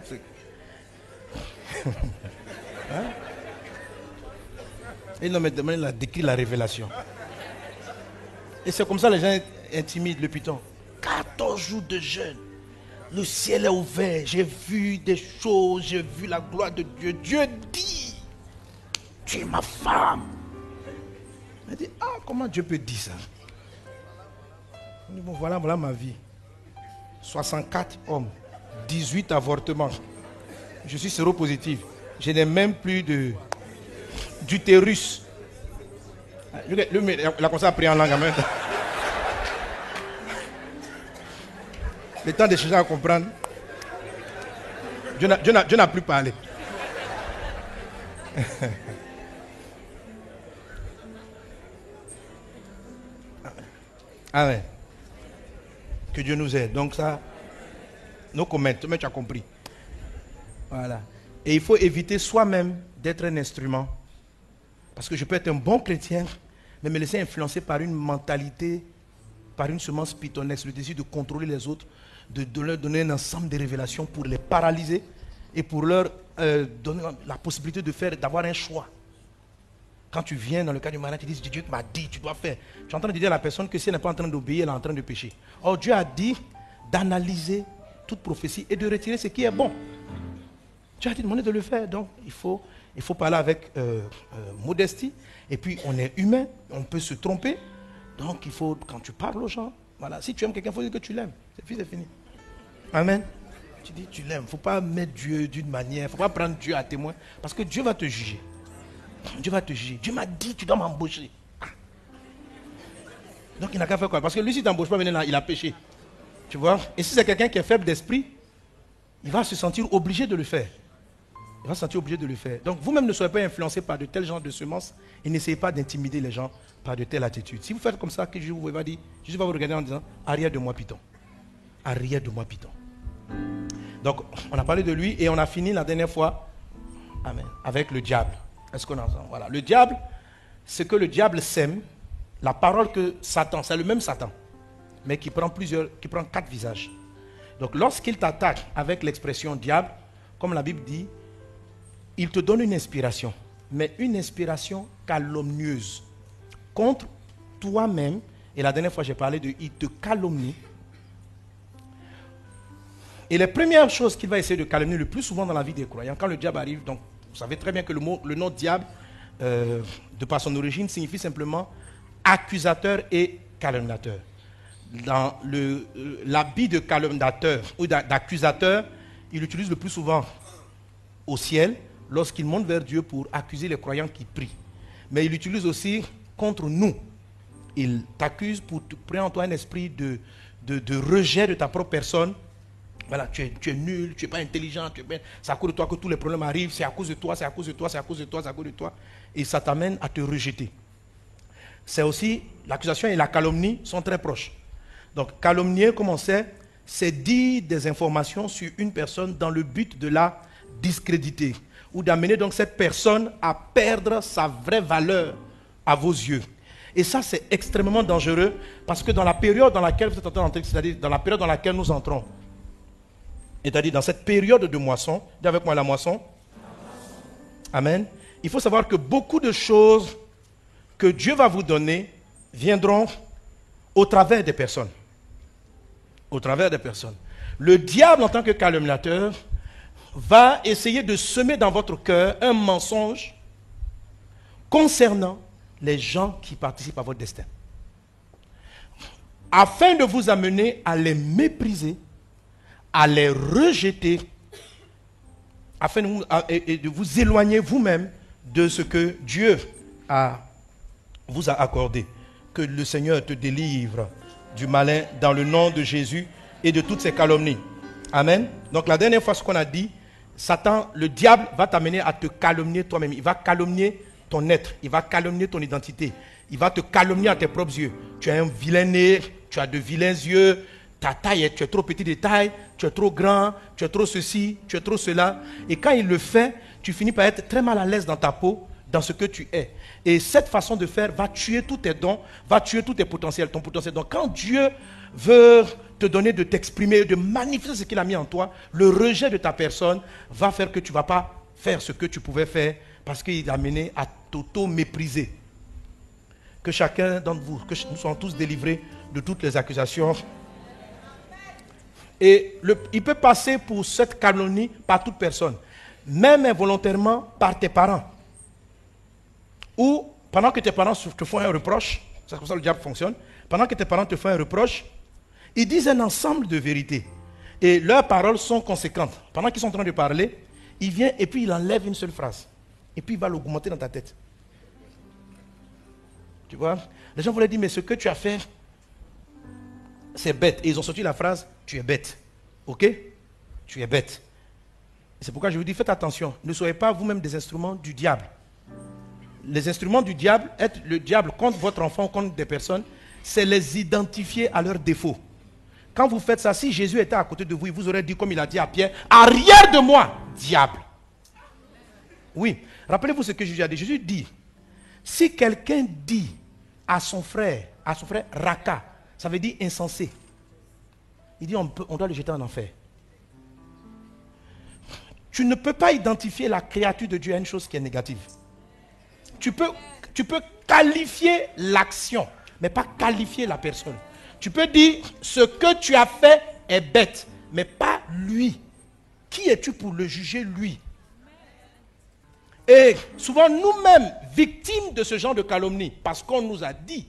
Hein? Et non, mais il a décrit la révélation. Et c'est comme ça que les gens intimident le Python. 14 jours de jeûne. Le ciel est ouvert. J'ai vu des choses. J'ai vu la gloire de Dieu. Dieu dit, tu es ma femme. Il dit, ah, comment Dieu peut dire ça? Il dit, bon, voilà ma vie. 64 hommes. 18 avortements. Je suis séropositif. Je n'ai même plus d'utérus. Il a commencé à prier en langue en même temps. Le temps de chercher à comprendre. Dieu n'a plus parlé. Ah ouais. Que Dieu nous aide. Donc ça, nos commentaires, mais tu as compris. Voilà. Et il faut éviter soi-même d'être un instrument. Parce que je peux être un bon chrétien, mais me laisser influencer par une mentalité, par une semence pythonesse, le désir de contrôler les autres, de leur donner un ensemble de révélations pour les paralyser et pour leur donner la possibilité d'avoir un choix. Quand tu viens dans le cas du mariage, tu dis, Dieu m'a dit, tu dois faire. Tu es en train de dire à la personne que si elle n'est pas en train d'obéir, elle est en train de pécher. Or, Dieu a dit d'analyser toute prophétie et de retirer ce qui est bon. Dieu a dit de demander de le faire. Donc, il faut parler avec modestie. Et puis, on est humain, on peut se tromper. Donc, il faut, quand tu parles aux gens, voilà, si tu aimes quelqu'un, il faut dire que tu l'aimes. C'est fini. Amen. Tu dis tu l'aimes. Il ne faut pas mettre Dieu d'une manière, il ne faut pas prendre Dieu à témoin. Parce que Dieu va te juger. Dieu va te juger. Dieu m'a dit, tu dois m'embaucher. Donc il n'a qu'à faire quoi? Parce que lui, si tu n'embauches pas, maintenant, il a péché. Tu vois? Et si c'est quelqu'un qui est faible d'esprit, il va se sentir obligé de le faire. Il va se sentir obligé de le faire. Donc vous-même ne soyez pas influencé par de tels genres de semences et n'essayez pas d'intimider les gens par de telles attitudes. Si vous faites comme ça, que Jésus vous va dire, Jésus va vous regarder en disant, arrière de moi, Python. Arrière de moi, Python. Donc on a parlé de lui et on a fini la dernière fois, amen, avec le diable. Est-ce qu'on entend? Voilà. Le diable, c'est que le diable sème la parole que Satan, c'est le même Satan, mais qui prend 4 visages. Donc lorsqu'il t'attaque avec l'expression diable, comme la Bible dit, il te donne une inspiration, mais une inspiration calomnieuse contre toi-même. Et la dernière fois, j'ai parlé de il te calomnie. Et les premières choses qu'il va essayer de calomnier le plus souvent dans la vie des croyants, quand le diable arrive, donc vous savez très bien que le nom diable, de par son origine, signifie simplement accusateur et calomniateur. Dans l'habit de calomniateur ou d'accusateur, il l'utilise le plus souvent au ciel, lorsqu'il monte vers Dieu pour accuser les croyants qui prient. Mais il l'utilise aussi contre nous. Il t'accuse pour créer en toi un esprit de rejet de ta propre personne. Voilà, tu es nul, tu n'es pas intelligent, c'est à cause de toi que tous les problèmes arrivent, c'est à cause de toi, c'est à cause de toi, c'est à cause de toi, c'est à cause de toi. Et ça t'amène à te rejeter. C'est aussi, l'accusation et la calomnie sont très proches. Donc, calomnier, comme on sait, c'est dire des informations sur une personne dans le but de la discréditer ou d'amener donc cette personne à perdre sa vraie valeur à vos yeux. Et ça, c'est extrêmement dangereux parce que dans la période dans laquelle vous êtes en train d'entrer, c'est-à-dire dans la période dans laquelle nous entrons, c'est-à-dire dans cette période de moisson, dis avec moi la moisson. Amen. Il faut savoir que beaucoup de choses que Dieu va vous donner viendront au travers des personnes. Au travers des personnes. Le diable, en tant que calomniateur, va essayer de semer dans votre cœur un mensonge concernant les gens qui participent à votre destin. Afin de vous amener à les mépriser, à les rejeter, afin de vous éloigner vous-même de ce que Dieu a vous a accordé. Que le Seigneur te délivre du malin dans le nom de Jésus et de toutes ces calomnies. Amen. Donc la dernière fois, ce qu'on a dit, Satan, le diable va t'amener à te calomnier toi-même. Il va calomnier ton être, il va calomnier ton identité, il va te calomnier à tes propres yeux. Tu as un vilain nez, tu as de vilains yeux, ta taille, tu es trop petit de taille, tu es trop grand, tu es trop ceci, tu es trop cela. Et quand il le fait, tu finis par être très mal à l'aise dans ta peau, dans ce que tu es. Et cette façon de faire va tuer tous tes dons, va tuer tous tes potentiels, ton potentiel. Donc quand Dieu veut te donner de t'exprimer, de manifester ce qu'il a mis en toi, le rejet de ta personne va faire que tu ne vas pas faire ce que tu pouvais faire parce qu'il t'a amené à t'auto-mépriser. Que chacun d'entre vous, que nous soyons tous délivrés de toutes les accusations. Et il peut passer pour cette calomnie par toute personne, même involontairement par tes parents. Ou pendant que tes parents te font un reproche, c'est comme ça que le diable fonctionne, pendant que tes parents te font un reproche, ils disent un ensemble de vérités. Et leurs paroles sont conséquentes. Pendant qu'ils sont en train de parler, il vient et puis il enlève une seule phrase. Et puis il va l'augmenter dans ta tête. Tu vois? Les gens vont leur dire, mais ce que tu as fait, c'est bête. Et ils ont sorti la phrase, tu es bête. Ok? Tu es bête. C'est pourquoi je vous dis, faites attention. Ne soyez pas vous-même des instruments du diable. Les instruments du diable, être le diable contre votre enfant, contre des personnes, c'est les identifier à leurs défauts. Quand vous faites ça, si Jésus était à côté de vous, il vous aurait dit, comme il a dit à Pierre, arrière de moi, diable. Oui, rappelez-vous ce que Jésus a dit. Jésus dit, si quelqu'un dit à son frère raka, ça veut dire insensé. Il dit, on doit le jeter en enfer. Tu ne peux pas identifier la créature de Dieu à une chose qui est négative. Tu peux qualifier l'action, mais pas qualifier la personne. Tu peux dire, ce que tu as fait est bête, mais pas lui. Qui es-tu pour le juger, lui? Et souvent, nous-mêmes, victimes de ce genre de calomnie, parce qu'on nous a dit,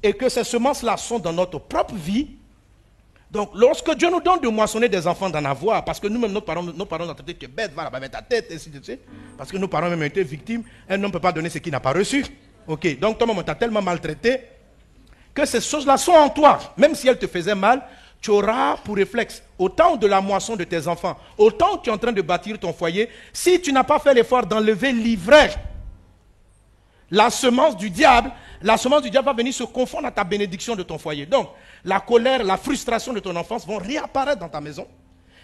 et que ces semences-là sont dans notre propre vie. Donc, lorsque Dieu nous donne de moissonner des enfants, d'en avoir, parce que nous-mêmes, nos parents nous ont traité que bête, va là-bas mettre ta tête, ainsi de suite, parce que nos parents même ont été victimes, un homme ne peut pas donner ce qu'il n'a pas reçu. Ok, donc toi-même, on t'a tellement maltraité, que ces choses-là sont en toi. Même si elles te faisaient mal, tu auras pour réflexe, au temps de la moisson de tes enfants, au temps où tu es en train de bâtir ton foyer, si tu n'as pas fait l'effort d'enlever l'ivraie, la semence du diable va venir se confondre à ta bénédiction de ton foyer. Donc, la colère, la frustration de ton enfance vont réapparaître dans ta maison.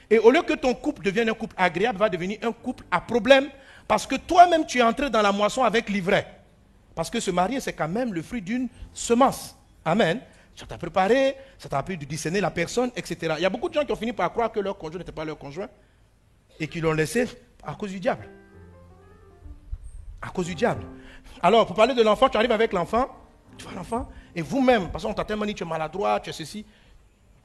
Et au lieu que ton couple devienne un couple agréable, va devenir un couple à problème, parce que toi-même, tu es entré dans la moisson avec l'ivraie. Parce que se marier, c'est quand même le fruit d'une semence. Amen. Ça t'a préparé, ça t'a appris de discerner la personne, etc. Il y a beaucoup de gens qui ont fini par croire que leur conjoint n'était pas leur conjoint et qui l'ont laissé à cause du diable. À cause du diable. Alors, pour parler de l'enfant, tu arrives avec l'enfant, tu vois l'enfant, et vous-même, parce qu'on t'a tellement dit tu es maladroit, tu es ceci,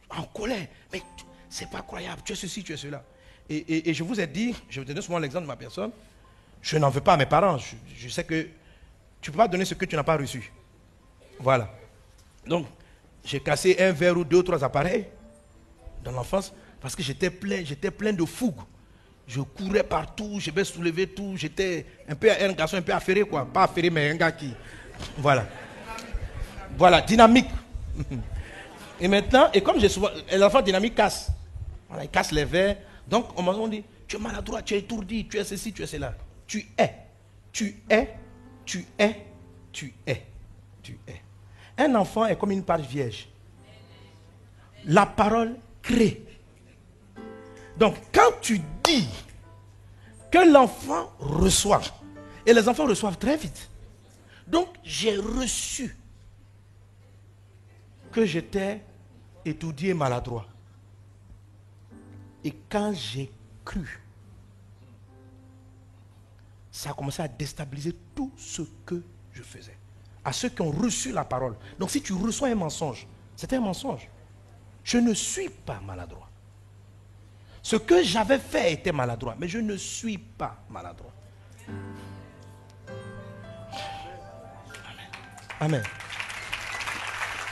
en colère, mais c'est pas croyable, tu es ceci, tu es cela. Et je vous ai dit, je vous donne souvent l'exemple de ma personne, je n'en veux pas à mes parents, je sais que tu ne peux pas donner ce que tu n'as pas reçu. Voilà. Donc, j'ai cassé un verre ou deux ou trois appareils dans l'enfance parce que j'étais plein de fougue. Je courais partout, je vais soulever tout, j'étais un garçon un peu affairé, quoi. Pas affairé, mais un gars qui... Voilà. Voilà, dynamique. Et maintenant, et comme j'ai souvent... L'enfant dynamique casse. Voilà, il casse les verres. Donc, on m'a dit, tu es maladroit, tu es étourdi, tu es ceci, tu es cela. Tu es. Tu es. Tu es. Tu es. Tu es. Un enfant est comme une page vierge. La parole crée. Donc, quand tu dis que l'enfant reçoit, et les enfants reçoivent très vite. Donc, j'ai reçu que j'étais étourdi et maladroit. Et quand j'ai cru, ça a commencé à déstabiliser tout ce que je faisais. À ceux qui ont reçu la parole. Donc si tu reçois un mensonge, c'est un mensonge. Je ne suis pas maladroit. Ce que j'avais fait était maladroit, mais je ne suis pas maladroit. Amen. Amen.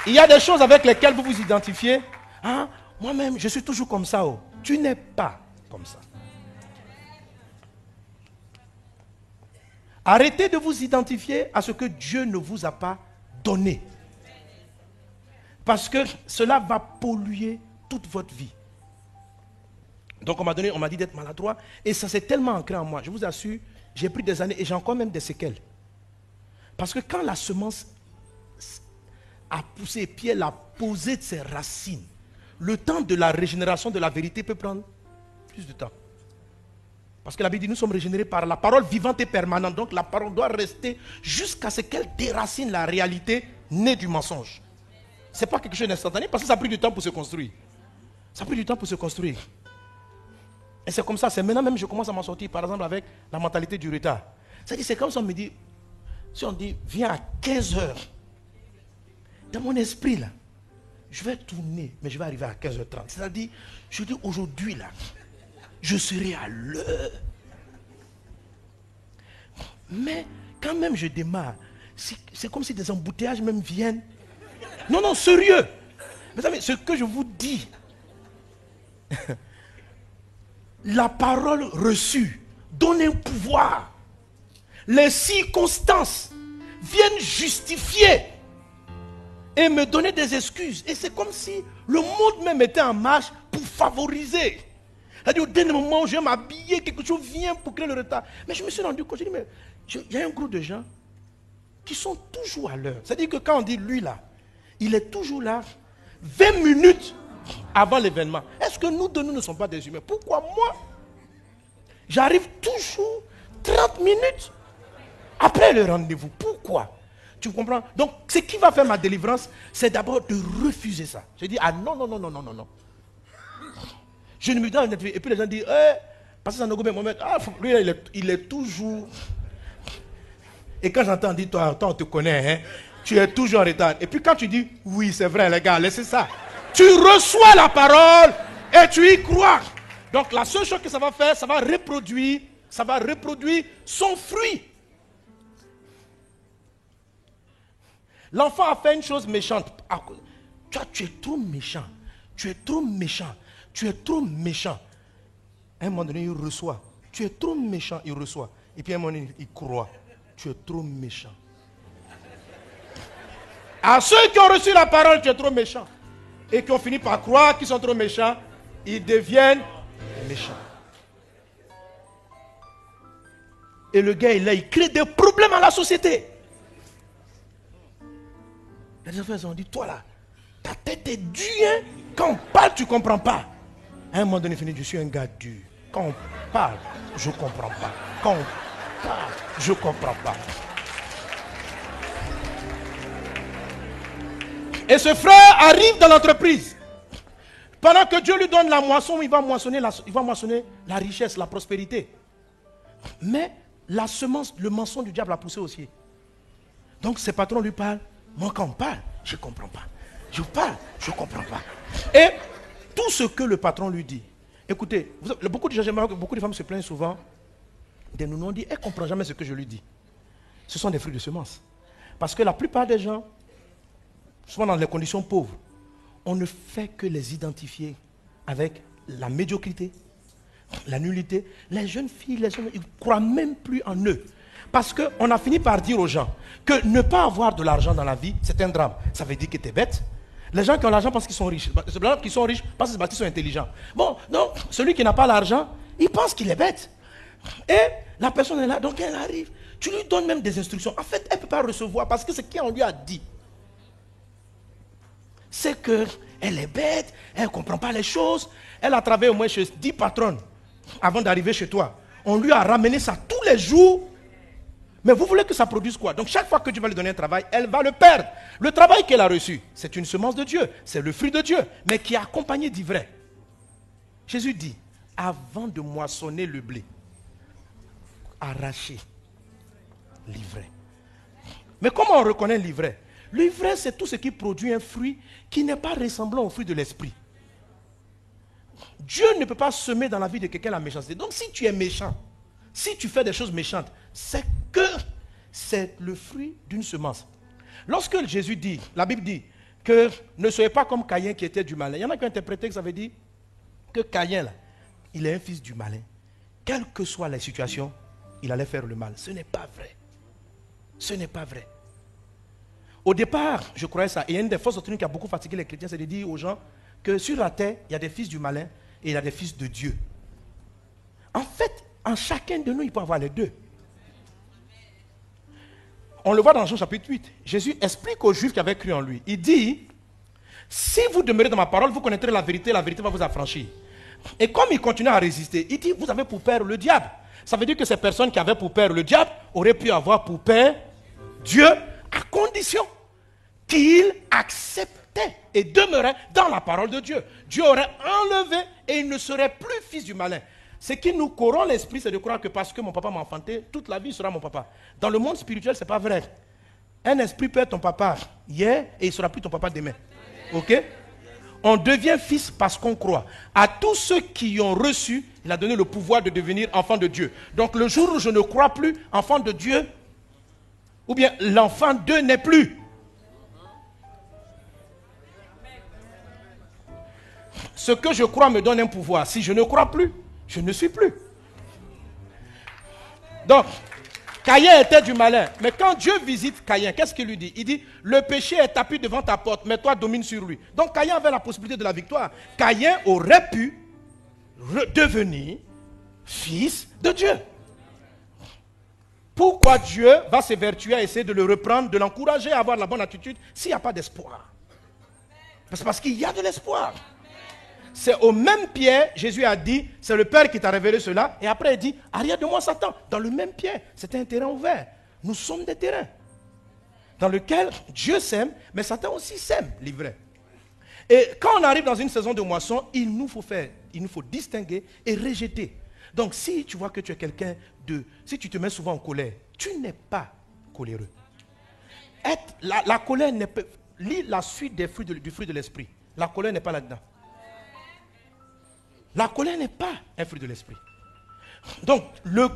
Il y a des choses avec lesquelles vous vous identifiez. Hein? Moi-même, je suis toujours comme ça. Oh. Tu n'es pas comme ça. Arrêtez de vous identifier à ce que Dieu ne vous a pas donné. Parce que cela va polluer toute votre vie. Donc on m'a dit d'être maladroit et ça s'est tellement ancré en moi. Je vous assure, j'ai pris des années et j'ai encore même des séquelles. Parce que quand la semence a poussé et puis elle a posé de ses racines, le temps de la régénération de la vérité peut prendre plus de temps. Parce que la Bible dit nous sommes régénérés par la parole vivante et permanente. Donc la parole doit rester jusqu'à ce qu'elle déracine la réalité née du mensonge. Ce n'est pas quelque chose d'instantané parce que ça a pris du temps pour se construire. Ça a pris du temps pour se construire. Et c'est comme ça, c'est maintenant même que je commence à m'en sortir, par exemple, avec la mentalité du retard. C'est-à-dire, c'est comme si on me dit, si on dit, viens à 15 heures, dans mon esprit, là, je vais tourner, mais je vais arriver à 15h30. C'est-à-dire, je dis, aujourd'hui, là, je serai à l'heure. Mais, quand même, je démarre. C'est comme si des embouteillages même viennent. Non, non, sérieux. Mes amis, ce que je vous dis, la parole reçue donne un pouvoir. Les circonstances viennent justifier et me donner des excuses. Et c'est comme si le monde même était en marche pour favoriser. C'est-à-dire au dernier moment, je vais m'habiller, quelque chose vient pour créer le retard. Mais je me suis rendu compte, je dis, mais il y a un groupe de gens qui sont toujours à l'heure. C'est-à-dire que quand on dit lui là, il est toujours là, 20 minutes avant l'événement. Est-ce que nous deux, nous ne sommes pas des humains? Pourquoi moi, j'arrive toujours 30 minutes après le rendez-vous? Pourquoi? Tu comprends? Donc, ce qui va faire ma délivrance, c'est d'abord de refuser ça. Je dis, ah non, non, non, non, non, non, non. Je ne me donne, et puis les gens disent, parce que ça ne goûte pas, ah, lui, il est toujours. Et quand j'entends dire, toi, on te connaît, hein, tu es toujours en retard. Et puis quand tu dis, oui, c'est vrai, les gars, laissez ça. Tu reçois la parole et tu y crois. Donc la seule chose que ça va faire, ça va reproduire son fruit. L'enfant a fait une chose méchante. Toi, tu es trop méchant. Tu es trop méchant. Tu es trop méchant. À un moment donné, il reçoit. Tu es trop méchant, il reçoit. Et puis à un moment donné, il croit. Tu es trop méchant. À ceux qui ont reçu la parole, tu es trop méchant. Et qui ont fini par croire qu'ils sont trop méchants, ils deviennent méchants. Et le gars, il crée des problèmes à la société. Les enfants ont dit, toi là, ta tête est dure, hein? Quand on parle, tu ne comprends pas. À un moment donné, fini, je suis un gars dur. Quand on parle, je ne comprends pas. Quand on parle, je ne comprends pas. Et ce frère arrive dans l'entreprise. Pendant que Dieu lui donne la moisson, il va moissonner la richesse, la prospérité. Mais la semence, le mensonge du diable a poussé aussi. Donc ses patrons lui parlent. Moi quand on parle, je ne comprends pas. Je parle, je ne comprends pas. Et tout ce que le patron lui dit. Écoutez, beaucoup de femmes se plaignent souvent de nous. On dit, elle ne comprend jamais ce que je lui dis. Ce sont des fruits de semences. Parce que la plupart des gens, souvent dans les conditions pauvres, on ne fait que les identifier avec la médiocrité, la nullité. Les jeunes filles, les hommes, ils ne croient même plus en eux. Parce qu'on a fini par dire aux gens que ne pas avoir de l'argent dans la vie, c'est un drame. Ça veut dire que tu es bête. Les gens qui ont l'argent pensent qu'ils sont riches. Les gens qui sont riches pensent qu'ils sont intelligents. Bon, donc, celui qui n'a pas l'argent, il pense qu'il est bête. Et la personne est là, donc elle arrive. Tu lui donnes même des instructions. En fait, elle ne peut pas recevoir parce que ce qu'on lui a dit, c'est qu'elle est bête, elle ne comprend pas les choses. Elle a travaillé au moins chez 10 patronnes avant d'arriver chez toi. On lui a ramené ça tous les jours. Mais vous voulez que ça produise quoi? Donc chaque fois que tu vas lui donner un travail, elle va le perdre. Le travail qu'elle a reçu, c'est une semence de Dieu. C'est le fruit de Dieu, mais qui est accompagné d'ivraie. Jésus dit, avant de moissonner le blé, arrachez l'ivraie. Mais comment on reconnaît l'ivraie? L'ivraie, c'est tout ce qui produit un fruit qui n'est pas ressemblant au fruit de l'esprit. Dieu ne peut pas semer dans la vie de quelqu'un la méchanceté. Donc si tu es méchant, si tu fais des choses méchantes, c'est que c'est le fruit d'une semence. Lorsque Jésus dit, la Bible dit, que ne soyez pas comme Caïn qui était du malin. Il y en a qui ont interprété que ça veut dire que Caïn, là, il est un fils du malin. Quelle que soit la situation, il allait faire le mal. Ce n'est pas vrai. Ce n'est pas vrai. Au départ, je croyais ça. Et une des fausses doctrines qui a beaucoup fatigué les chrétiens, c'est de dire aux gens que sur la terre, il y a des fils du malin et il y a des fils de Dieu. En fait, en chacun de nous, il peut avoir les deux. On le voit dans Jean chapitre 8. Jésus explique aux Juifs qui avaient cru en lui. Il dit, si vous demeurez dans ma parole, vous connaîtrez la vérité va vous affranchir. Et comme il continue à résister, il dit, vous avez pour père le diable. Ça veut dire que ces personnes qui avaient pour père le diable auraient pu avoir pour père Dieu, à condition qu'il acceptait et demeurait dans la parole de Dieu. Dieu aurait enlevé et il ne serait plus fils du malin. Ce qui nous corrompt l'esprit, c'est de croire que parce que mon papa m'a enfanté, toute la vie il sera mon papa. Dans le monde spirituel, ce n'est pas vrai. Un esprit peut être ton papa hier et il ne sera plus ton papa demain. Ok? On devient fils parce qu'on croit. À tous ceux qui ont reçu, il a donné le pouvoir de devenir enfant de Dieu. Donc le jour où je ne crois plus, enfant de Dieu, ou bien l'enfant d'eux n'est plus. Ce que je crois me donne un pouvoir. Si je ne crois plus, je ne suis plus. Donc, Caïn était du malin. Mais quand Dieu visite Caïn, qu'est-ce qu'il lui dit? Il dit, le péché est tapis devant ta porte, mais toi domine sur lui. Donc Caïn avait la possibilité de la victoire. Caïn aurait pu devenir fils de Dieu. Pourquoi Dieu va s'évertuer à essayer de le reprendre, de l'encourager à avoir la bonne attitude s'il n'y a pas d'espoir? C'est parce qu'il y a de l'espoir. C'est au même pied, Jésus a dit, c'est le Père qui t'a révélé cela. Et après il dit, arrière de moi Satan. Dans le même pied, c'était un terrain ouvert. Nous sommes des terrains dans lesquels Dieu sème, mais Satan aussi sème l'ivraie. Et quand on arrive dans une saison de moisson, il nous faut distinguer et rejeter. Donc si tu vois que tu es quelqu'un si tu te mets souvent en colère, tu n'es pas coléreux. La colère n'est pas... Lis la suite du fruit de l'esprit. La colère n'est pas là-dedans. La colère n'est pas un fruit de l'esprit. Donc,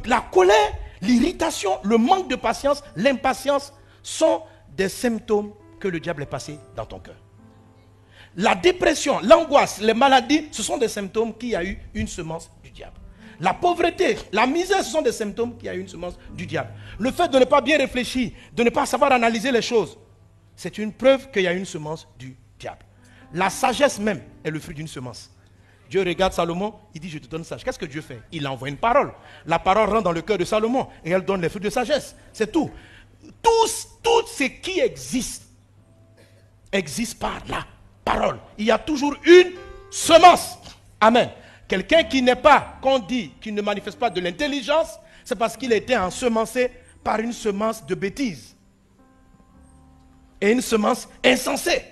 la colère, l'irritation, le manque de patience, l'impatience sont des symptômes que le diable est passé dans ton cœur. La dépression, l'angoisse, les maladies, ce sont des symptômes qu'il y a eu une semence du diable. La pauvreté, la misère, ce sont des symptômes qu'il y a eu une semence du diable. Le fait de ne pas bien réfléchir, de ne pas savoir analyser les choses, c'est une preuve qu'il y a une semence du diable. La sagesse même est le fruit d'une semence. Dieu regarde Salomon, il dit, je te donne sagesse. Qu'est-ce que Dieu fait? Il envoie une parole. La parole rentre dans le cœur de Salomon et elle donne les fruits de sagesse. C'est tout. Tout ce qui existe par la parole. Il y a toujours une semence. Amen. Quelqu'un qui n'est pas, qu'on dit, qui ne manifeste pas de l'intelligence, c'est parce qu'il a été ensemencé par une semence de bêtises. Et une semence insensée.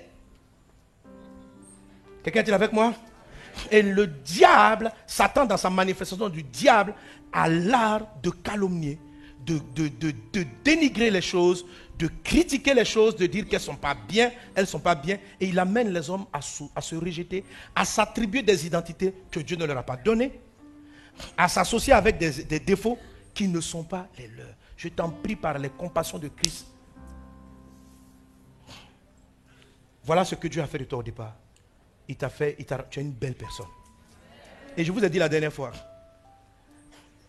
Quelqu'un est-il avec moi? Et le diable, Satan dans sa manifestation du diable, a l'art de calomnier, de dénigrer les choses, de critiquer les choses, de dire qu'elles ne sont pas bien, elles ne sont pas bien. Et il amène les hommes à se rejeter, à s'attribuer des identités que Dieu ne leur a pas données, à s'associer avec des défauts qui ne sont pas les leurs. Je t'en prie par les compassions de Christ. Voilà ce que Dieu a fait de toi au départ. Tu es une belle personne. Et je vous ai dit la dernière fois,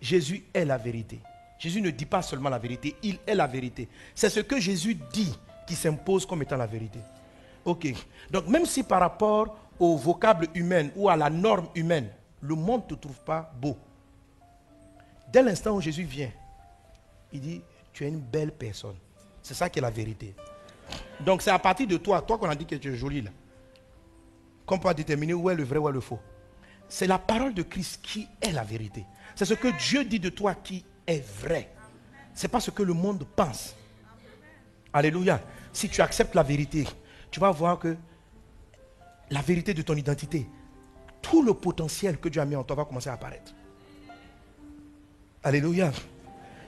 Jésus est la vérité. Jésus ne dit pas seulement la vérité, il est la vérité. C'est ce que Jésus dit qui s'impose comme étant la vérité. Ok. Donc même si par rapport au vocable humain ou à la norme humaine, le monde ne te trouve pas beau, dès l'instant où Jésus vient, il dit, tu es une belle personne. C'est ça qui est la vérité. Donc c'est à partir de toi qu'on a dit que tu es jolie là, qu'on peut déterminer où est le vrai, où est le faux. C'est la parole de Christ qui est la vérité. C'est ce que Dieu dit de toi qui est vrai. Ce n'est pas ce que le monde pense. Alléluia. Si tu acceptes la vérité, tu vas voir que la vérité de ton identité, tout le potentiel que Dieu a mis en toi va commencer à apparaître. Alléluia.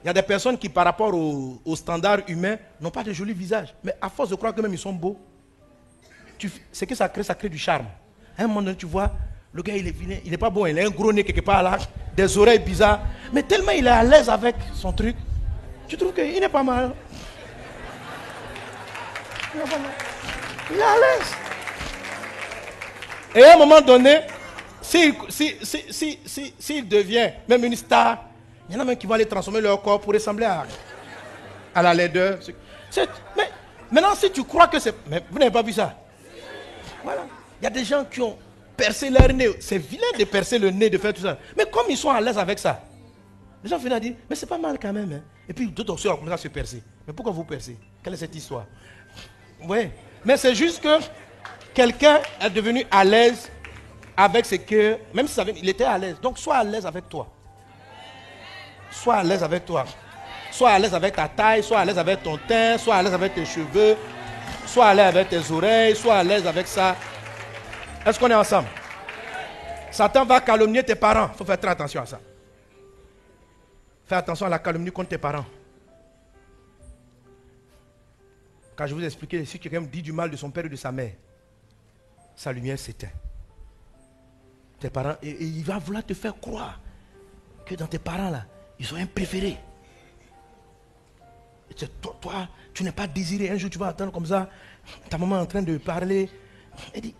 Il y a des personnes qui par rapport aux standards humains n'ont pas de jolis visages. Mais à force de croire que même ils sont beaux, c'est que ça crée du charme. À un moment donné, tu vois, le gars il est vilain, il n'est pas beau, il a un gros nez quelque part là, des oreilles bizarres, mais tellement il est à l'aise avec son truc, tu trouves qu'il n'est pas mal. Il est à l'aise. Et à un moment donné, s'il devient même une star, Il y en a même qui vont aller transformer leur corps pour ressembler à la laideur. Mais maintenant, si tu crois que c'est... Mais vous n'avez pas vu ça? Voilà. Il y a des gens qui ont percé leur nez. C'est vilain de percer le nez, de faire tout ça. Mais comme ils sont à l'aise avec ça, les gens finissent à dire, mais c'est pas mal quand même. Hein. Et puis d'autres aussi ont commencé à se percer. Mais pourquoi vous percez? Quelle est cette histoire? Oui. Mais c'est juste que quelqu'un est devenu à l'aise avec ce que... Même si il était à l'aise. Donc sois à l'aise avec toi. Sois à l'aise avec toi. Sois à l'aise avec ta taille, sois à l'aise avec ton teint, sois à l'aise avec tes cheveux, sois à l'aise avec tes oreilles, sois à l'aise avec ça. Est-ce qu'on est ensemble? Satan va calomnier tes parents. Il faut faire très attention à ça. Fais attention à la calomnie contre tes parents. Quand je vous ai expliqué, si quelqu'un dit du mal de son père ou de sa mère, sa lumière s'éteint. Tes parents, et il va vouloir te faire croire que dans tes parents là, ils ont un préféré. Et toi, tu n'es pas désiré. Un jour, tu vas attendre comme ça, ta maman est en train de parler. Elle dit,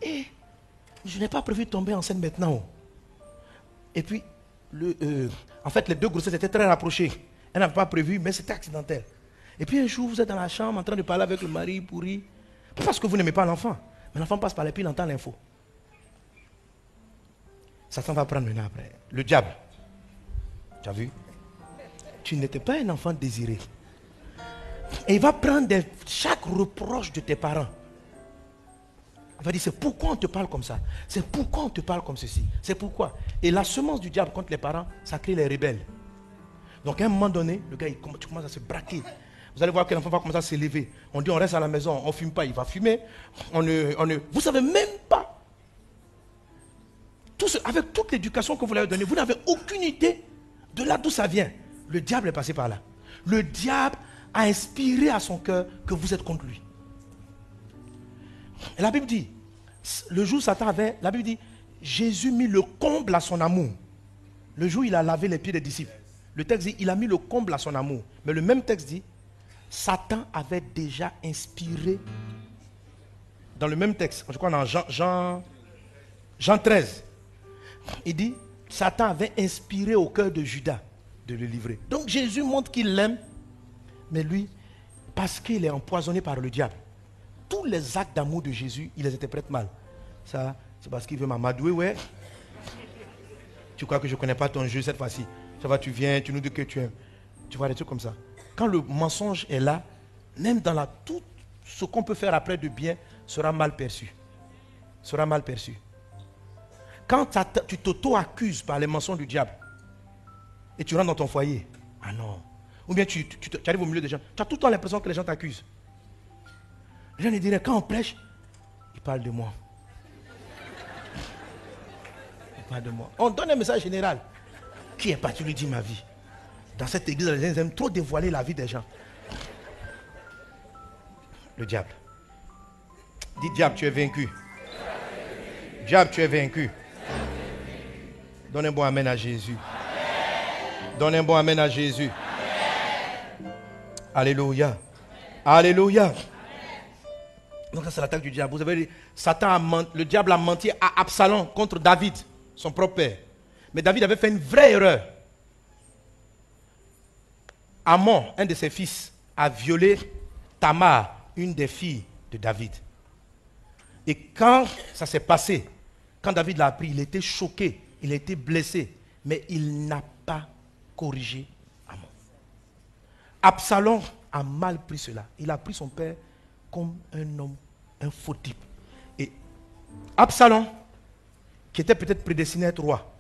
je n'ai pas prévu de tomber enceinte maintenant. Et puis, en fait, les deux grossesses étaient très rapprochées. Elle n'avait pas prévu, mais c'était accidentel. Et puis un jour, vous êtes dans la chambre en train de parler avec le mari pourri. Pas parce que vous n'aimez pas l'enfant. Mais l'enfant passe par là et puis il entend l'info. Satan va prendre maintenant après. Le diable. Tu as vu? Tu n'étais pas un enfant désiré. Et il va prendre chaque reproche de tes parents. Il va dire, c'est pourquoi on te parle comme ça. C'est pourquoi on te parle comme ceci. C'est pourquoi. Et la semence du diable contre les parents, ça crée les rebelles. Donc à un moment donné, le gars, tu commences à se braquer. Vous allez voir que l'enfant va commencer à s'élever. On dit, on reste à la maison, on ne fume pas, il va fumer. Vous ne savez même pas. Avec toute l'éducation que vous lui avez donnée, vous n'avez aucune idée de là d'où ça vient. Le diable est passé par là. Le diable a inspiré à son cœur que vous êtes contre lui. Et la Bible dit, le jour où Satan avait, la Bible dit, Jésus mit le comble à son amour. Le jour où il a lavé les pieds des disciples. Le texte dit, il a mis le comble à son amour. Mais le même texte dit, Satan avait déjà inspiré, dans le même texte, je crois dans Jean 13, il dit, Satan avait inspiré au cœur de Judas de le livrer. Donc Jésus montre qu'il l'aime, mais lui, parce qu'il est empoisonné par le diable, tous les actes d'amour de Jésus, il les interprète mal. Ça, c'est parce qu'il veut m'amadouer, ouais. Tu crois que je ne connais pas ton jeu cette fois-ci? Ça va, tu viens, tu nous dis que tu aimes. Tu vois des trucs comme ça. Quand le mensonge est là, même dans tout ce qu'on peut faire après de bien sera mal perçu. Sera mal perçu. Quand tu t'auto-accuses par les mensonges du diable et tu rentres dans ton foyer, ah non. Ou bien tu arrives au milieu des gens, tu as tout le temps l'impression que les gens t'accusent. Les gens ils diraient, quand on prêche, ils parlent de moi. Ils parlent de moi. On donne un message général. Qui est parti lui dire ma vie? Dans cette église, les gens aiment trop dévoiler la vie des gens. Le diable. Dis, diable, tu es vaincu. Diable, tu es vaincu. Donne un bon amen à Jésus. Donne un bon amen à Jésus. Alléluia. Alléluia. Donc ça c'est l'attaque du diable. Vous avez dit, le diable a menti à Absalom contre David, son propre père. Mais David avait fait une vraie erreur. Amon, un de ses fils, a violé Tamar, une des filles de David. Et quand ça s'est passé, quand David l'a appris, il était choqué, il a été blessé, mais il n'a pas corrigé Amon. Absalom a mal pris cela. Il a pris son père comme un homme, un faux type. Et Absalom, qui était peut-être prédestiné à être roi,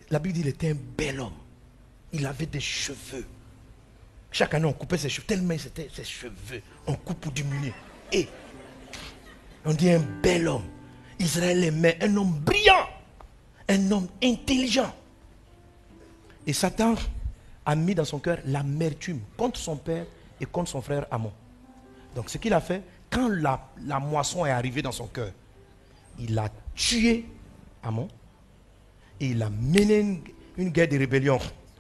la Bible dit qu'il était un bel homme. Il avait des cheveux. Chaque année, on coupait ses cheveux. Tellement c'était ses cheveux. On coupe pour diminuer. Et on dit un bel homme. Israël aimait un homme brillant. Un homme intelligent. Et Satan a mis dans son cœur l'amertume contre son père et contre son frère Amon. Donc ce qu'il a fait, quand la moisson est arrivée dans son cœur, il a tué Amon. Et il a mené une guerre de rébellion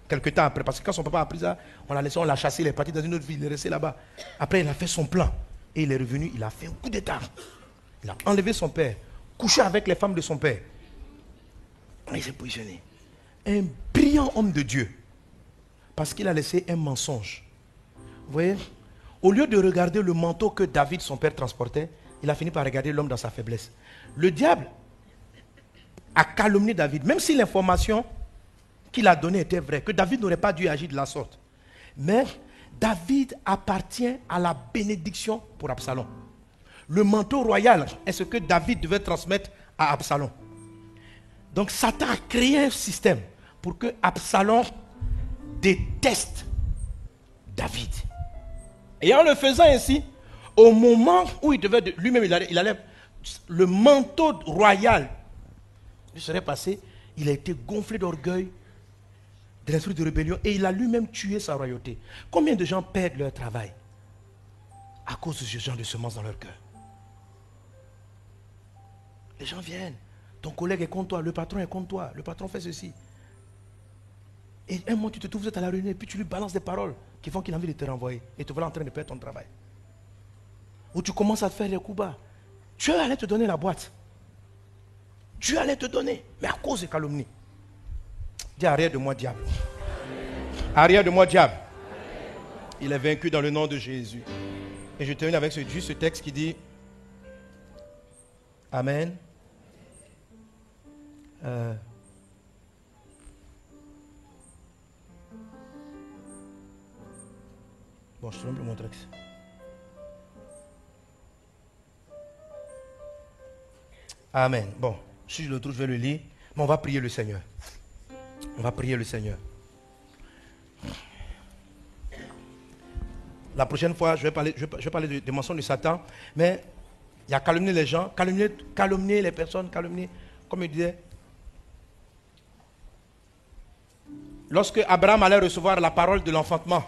quelque temps après. Parce que quand son papa a pris ça, on l'a chassé, il est parti dans une autre ville, il est resté là-bas. Après, il a fait son plan. Et il est revenu, il a fait un coup d'état. Il a enlevé son père, couché avec les femmes de son père. Et il s'est positionné. Un brillant brillant homme de Dieu. Parce qu'il a laissé un mensonge. Vous voyez? Au lieu de regarder le manteau que David, son père, transportait, il a fini par regarder l'homme dans sa faiblesse. Le diable a calomnié David, même si l'information qu'il a donnée était vraie, que David n'aurait pas dû agir de la sorte. Mais David appartient à la bénédiction pour Absalom. Le manteau royal est ce que David devait transmettre à Absalom. Donc Satan a créé un système pour que Absalom déteste David. Et en le faisant ainsi, au moment où il devait, lui-même, il allait, le manteau royal lui serait passé, il a été gonflé d'orgueil, de l'esprit de rébellion, et il a lui-même tué sa royauté. Combien de gens perdent leur travail à cause de ce genre de semences dans leur cœur? Les gens viennent, ton collègue est contre toi, le patron est contre toi, le patron fait ceci. Et un moment tu te trouves à la réunion, et puis tu lui balances des paroles qui font qu'il a envie de te renvoyer, et te voilà en train de perdre ton travail. Ou tu commences à te faire les coups bas. Dieu allait te donner la boîte. Dieu allait te donner, mais à cause de calomnie. Dis arrière de moi, diable. Arrière de moi, diable. Il est vaincu dans le nom de Jésus. Et je termine avec ce texte qui dit Amen. Bon, je te montre mon texte. Amen. Bon, si je le trouve, je vais le lire. Mais on va prier le Seigneur. On va prier le Seigneur. La prochaine fois, je vais parler des mensonges de Satan. Mais il y a calomnier les gens, calomnier les personnes, calomnier, comme il disait. Lorsque Abraham allait recevoir la parole de l'enfantement,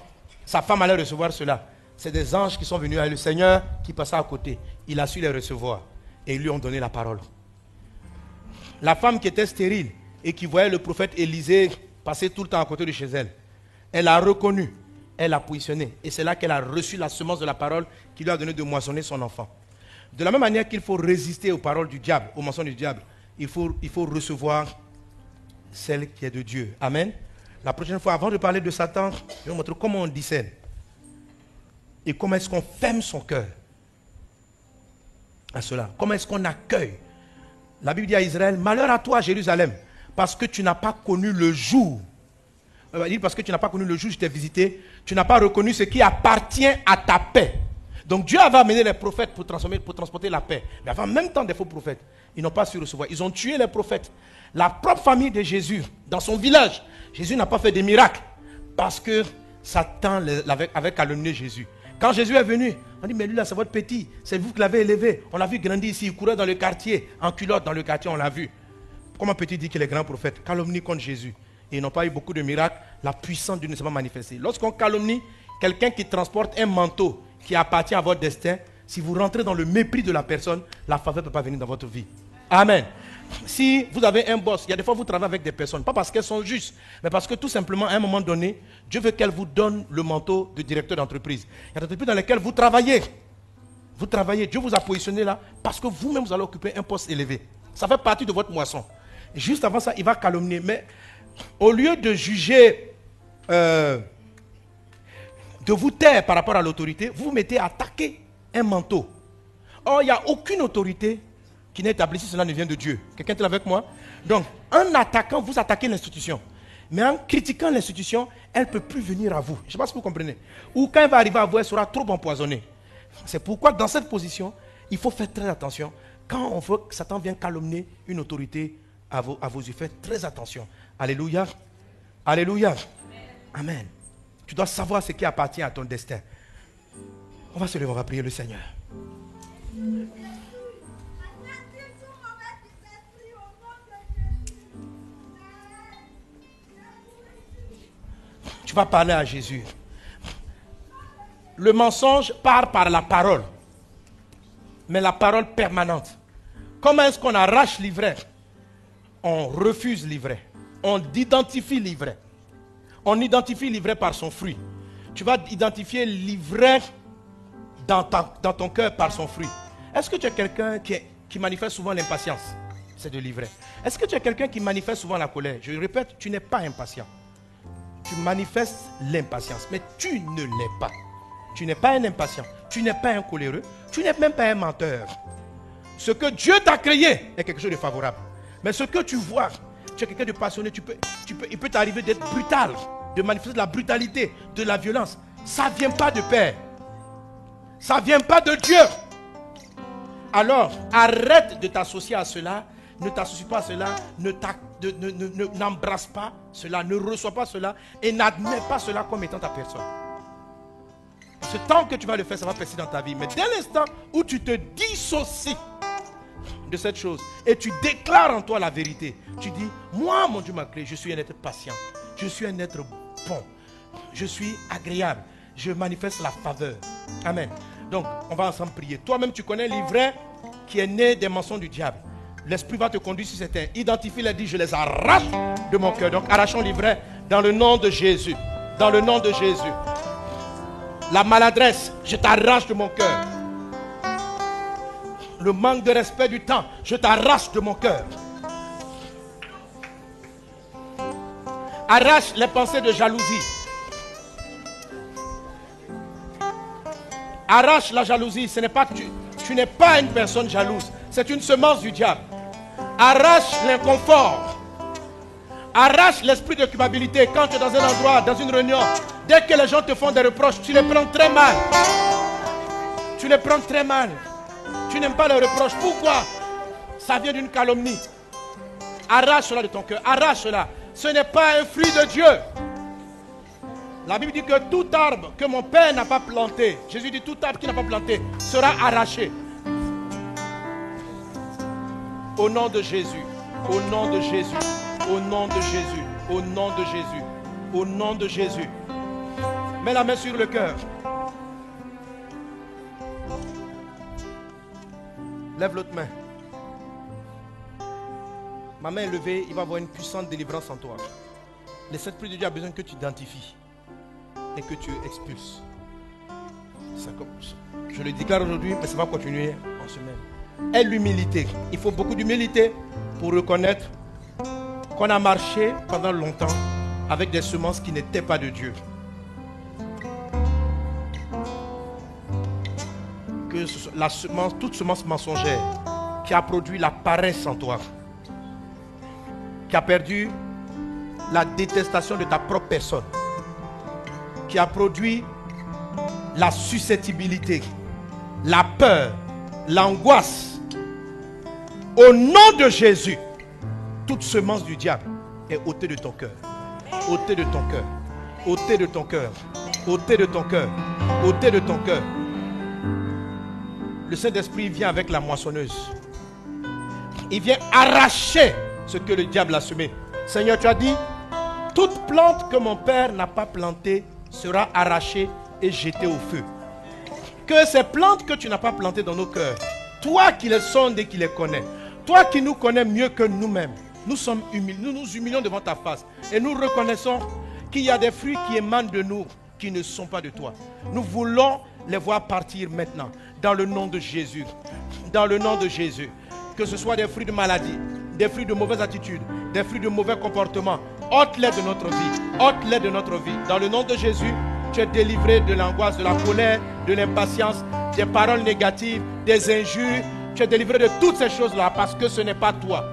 sa femme allait recevoir cela. C'est des anges qui sont venus avec le Seigneur qui passaient à côté. Il a su les recevoir et ils lui ont donné la parole. La femme qui était stérile et qui voyait le prophète Élisée passer tout le temps à côté de chez elle, elle a reconnu, elle a positionné. Et c'est là qu'elle a reçu la semence de la parole qui lui a donné de moissonner son enfant. De la même manière qu'il faut résister aux paroles du diable, aux mensonges du diable, il faut recevoir celle qui est de Dieu. Amen. La prochaine fois, avant de parler de Satan, je vais vous montrer comment on discerne. Et comment est-ce qu'on ferme son cœur à cela. Comment est-ce qu'on accueille. La Bible dit à Israël, malheur à toi Jérusalem, parce que tu n'as pas connu le jour. Parce que tu n'as pas connu le jour où je t'ai visité, tu n'as pas reconnu ce qui appartient à ta paix. Donc Dieu avait amené les prophètes pour transporter la paix. Mais avant même temps des faux prophètes, ils n'ont pas su recevoir. Ils ont tué les prophètes. La propre famille de Jésus, dans son village, Jésus n'a pas fait des miracles parce que Satan avait calomnié Jésus. Quand Jésus est venu, on dit, mais lui là c'est votre petit, c'est vous qui l'avez élevé. On l'a vu grandir ici, il courait dans le quartier, en culotte dans le quartier, on l'a vu. Comment petit dit qu'il est grand prophète? Calomnie contre Jésus. Et ils n'ont pas eu beaucoup de miracles, la puissance de Dieu ne s'est pas manifestée. Lorsqu'on calomnie quelqu'un qui transporte un manteau qui appartient à votre destin, si vous rentrez dans le mépris de la personne, la faveur ne peut pas venir dans votre vie. Amen. Si vous avez un boss, il y a des fois vous travaillez avec des personnes, pas parce qu'elles sont justes, mais parce que tout simplement, à un moment donné, Dieu veut qu'elles vous donnent le manteau de directeur d'entreprise. Il y a des entreprises dans lesquelles vous travaillez. Vous travaillez, Dieu vous a positionné là, parce que vous-même vous allez occuper un poste élevé. Ça fait partie de votre moisson. Et juste avant ça, il va calomnier. Mais au lieu de juger, de vous taire par rapport à l'autorité, vous vous mettez à attaquer un manteau. Or, il n'y a aucune autorité qui n'est établie si cela ne vient de Dieu. Quelqu'un est avec moi? Donc, en attaquant, vous attaquez l'institution. Mais en critiquant l'institution, elle ne peut plus venir à vous. Je ne sais pas si vous comprenez. Ou quand elle va arriver à vous, elle sera trop empoisonnée. C'est pourquoi, dans cette position, il faut faire très attention. Quand on veut que Satan vienne calomnier une autorité à vos yeux, faites très attention. Alléluia. Alléluia. Amen. Tu dois savoir ce qui appartient à ton destin. On va se lever, on va prier le Seigneur. Tu vas parler à Jésus. Le mensonge part par la parole. Mais la parole permanente. Comment est-ce qu'on arrache l'ivraie? On refuse l'ivraie. On identifie l'ivraie. On identifie l'ivraie par son fruit. Tu vas identifier l'ivraie dans ton cœur par son fruit. Est-ce que tu es quelqu'un qui manifeste souvent l'impatience? c'est de l'ivraie. Est-ce que tu es quelqu'un qui manifeste souvent la colère? Je le répète, tu n'es pas impatient. Tu manifestes l'impatience, mais tu ne l'es pas. Tu n'es pas un impatient, tu n'es pas un coléreux, tu n'es même pas un menteur. Ce que Dieu t'a créé est quelque chose de favorable. Mais ce que tu vois, tu es quelqu'un de passionné, il peut t'arriver d'être brutal, de manifester de la brutalité, de la violence. Ça ne vient pas de Père. Ça ne vient pas de Dieu. Alors, arrête de t'associer à cela. Ne t'associe pas à cela. N'embrasse pas cela. Ne reçois pas cela. Et n'admets pas cela comme étant ta personne. Ce temps que tu vas le faire, ça va passer dans ta vie. Mais dès l'instant où tu te dissocies de cette chose et tu déclares en toi la vérité, tu dis, moi, mon Dieu m'a créé, je suis un être patient. Je suis un être bon. Je suis agréable. Je manifeste la faveur. Amen. Donc, on va ensemble prier. Toi-même, tu connais l'ivraie qui est né des mensonges du diable. L'esprit va te conduire sur certains. Identifie les, dit, je les arrache de mon cœur. Donc, arrachons l'ivraie dans le nom de Jésus. Dans le nom de Jésus. La maladresse, je t'arrache de mon cœur. Le manque de respect du temps, je t'arrache de mon cœur. Arrache les pensées de jalousie. Arrache la jalousie. Ce n'est pas tu n'es pas une personne jalouse. C'est une semence du diable. Arrache l'inconfort. Arrache l'esprit de culpabilité. Quand tu es dans un endroit, dans une réunion, dès que les gens te font des reproches, tu les prends très mal. Tu les prends très mal. Tu n'aimes pas les reproches. Pourquoi? Ça vient d'une calomnie. Arrache cela de ton cœur. Arrache cela. Ce n'est pas un fruit de Dieu. La Bible dit que tout arbre que mon Père n'a pas planté, Jésus dit tout arbre qui n'a pas planté, sera arraché. Au nom de Jésus. Au nom de Jésus. Au nom de Jésus. Au nom de Jésus. Au nom de Jésus. Mets la main sur le cœur. Lève l'autre main. Ma main est levée, il va y avoir une puissante délivrance en toi. L'Esprit de Dieu a besoin que tu identifies et que tu expulses. Je le déclare aujourd'hui, mais ça va continuer en semaine. Et l'humilité. Il faut beaucoup d'humilité pour reconnaître qu'on a marché pendant longtemps avec des semences qui n'étaient pas de Dieu. Que la semence, toute semence mensongère qui a produit la paresse en toi, qui a perdu la détestation de ta propre personne, qui a produit la susceptibilité, la peur, l'angoisse. Au nom de Jésus, toute semence du diable est ôtée de ton cœur. Ôtée de ton cœur. Ôtée de ton cœur. Ôtée de ton cœur. Ôtée de ton cœur. Le Saint-Esprit vient avec la moissonneuse. Il vient arracher ce que le diable a semé. Seigneur, tu as dit, toute plante que mon Père n'a pas plantée sera arrachée et jetée au feu. Que ces plantes que tu n'as pas plantées dans nos cœurs, toi qui les sondes et qui les connais, toi qui nous connais mieux que nous-mêmes, nous sommes humiliés, nous nous humilions devant ta face et nous reconnaissons qu'il y a des fruits qui émanent de nous qui ne sont pas de toi. Nous voulons les voir partir maintenant dans le nom de Jésus. Dans le nom de Jésus. Que ce soit des fruits de maladie, des fruits de mauvaise attitude, des fruits de mauvais comportement, ôte-les de notre vie. Ôte-les de notre vie. Dans le nom de Jésus, tu es délivré de l'angoisse, de la colère, de l'impatience, des paroles négatives, des injures. Tu es délivré de toutes ces choses-là parce que ce n'est pas toi.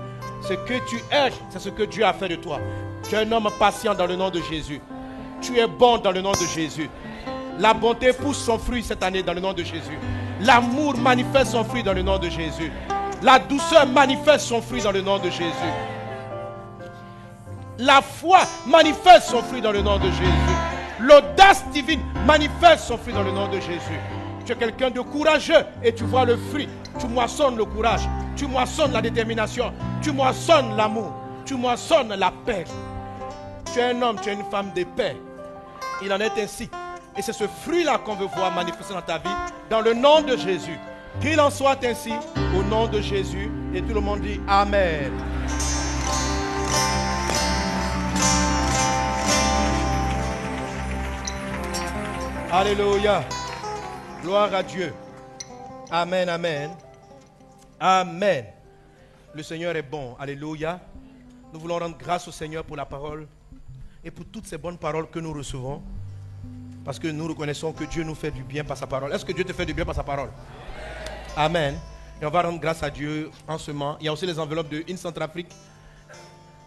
Ce que tu es, c'est ce que Dieu a fait de toi. Tu es un homme patient dans le nom de Jésus. Tu es bon dans le nom de Jésus. La bonté pousse son fruit cette année dans le nom de Jésus. L'amour manifeste son fruit dans le nom de Jésus. La douceur manifeste son fruit dans le nom de Jésus. La foi manifeste son fruit dans le nom de Jésus. L'audace divine manifeste son fruit dans le nom de Jésus. Tu es quelqu'un de courageux et tu vois le fruit. Tu moissonnes le courage. Tu moissonnes la détermination. Tu moissonnes l'amour. Tu moissonnes la paix. Tu es un homme, tu es une femme de paix. Il en est ainsi. Et c'est ce fruit-là qu'on veut voir manifester dans ta vie, dans le nom de Jésus. Qu'il en soit ainsi, au nom de Jésus. Et tout le monde dit Amen. Alléluia. Gloire à Dieu. Amen, amen. Amen. Le Seigneur est bon. Alléluia. Nous voulons rendre grâce au Seigneur pour la parole et pour toutes ces bonnes paroles que nous recevons. Parce que nous reconnaissons que Dieu nous fait du bien par sa parole. Est-ce que Dieu te fait du bien par sa parole? Amen. Et on va rendre grâce à Dieu en ce moment. Il y a aussi les enveloppes de InCentrafrique.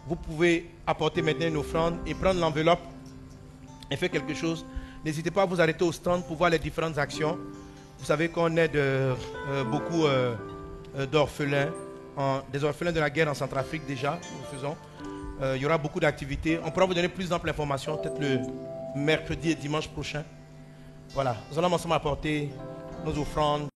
Vous pouvez apporter maintenant une offrande et prendre l'enveloppe et faire quelque chose. N'hésitez pas à vous arrêter au stand pour voir les différentes actions. Vous savez qu'on aide beaucoup d'orphelins, des orphelins de la guerre en Centrafrique déjà, nous faisons. Il y aura beaucoup d'activités. On pourra vous donner plus d'amples informations, peut-être le mercredi et dimanche prochain. Voilà, nous allons ensemble apporter nos offrandes.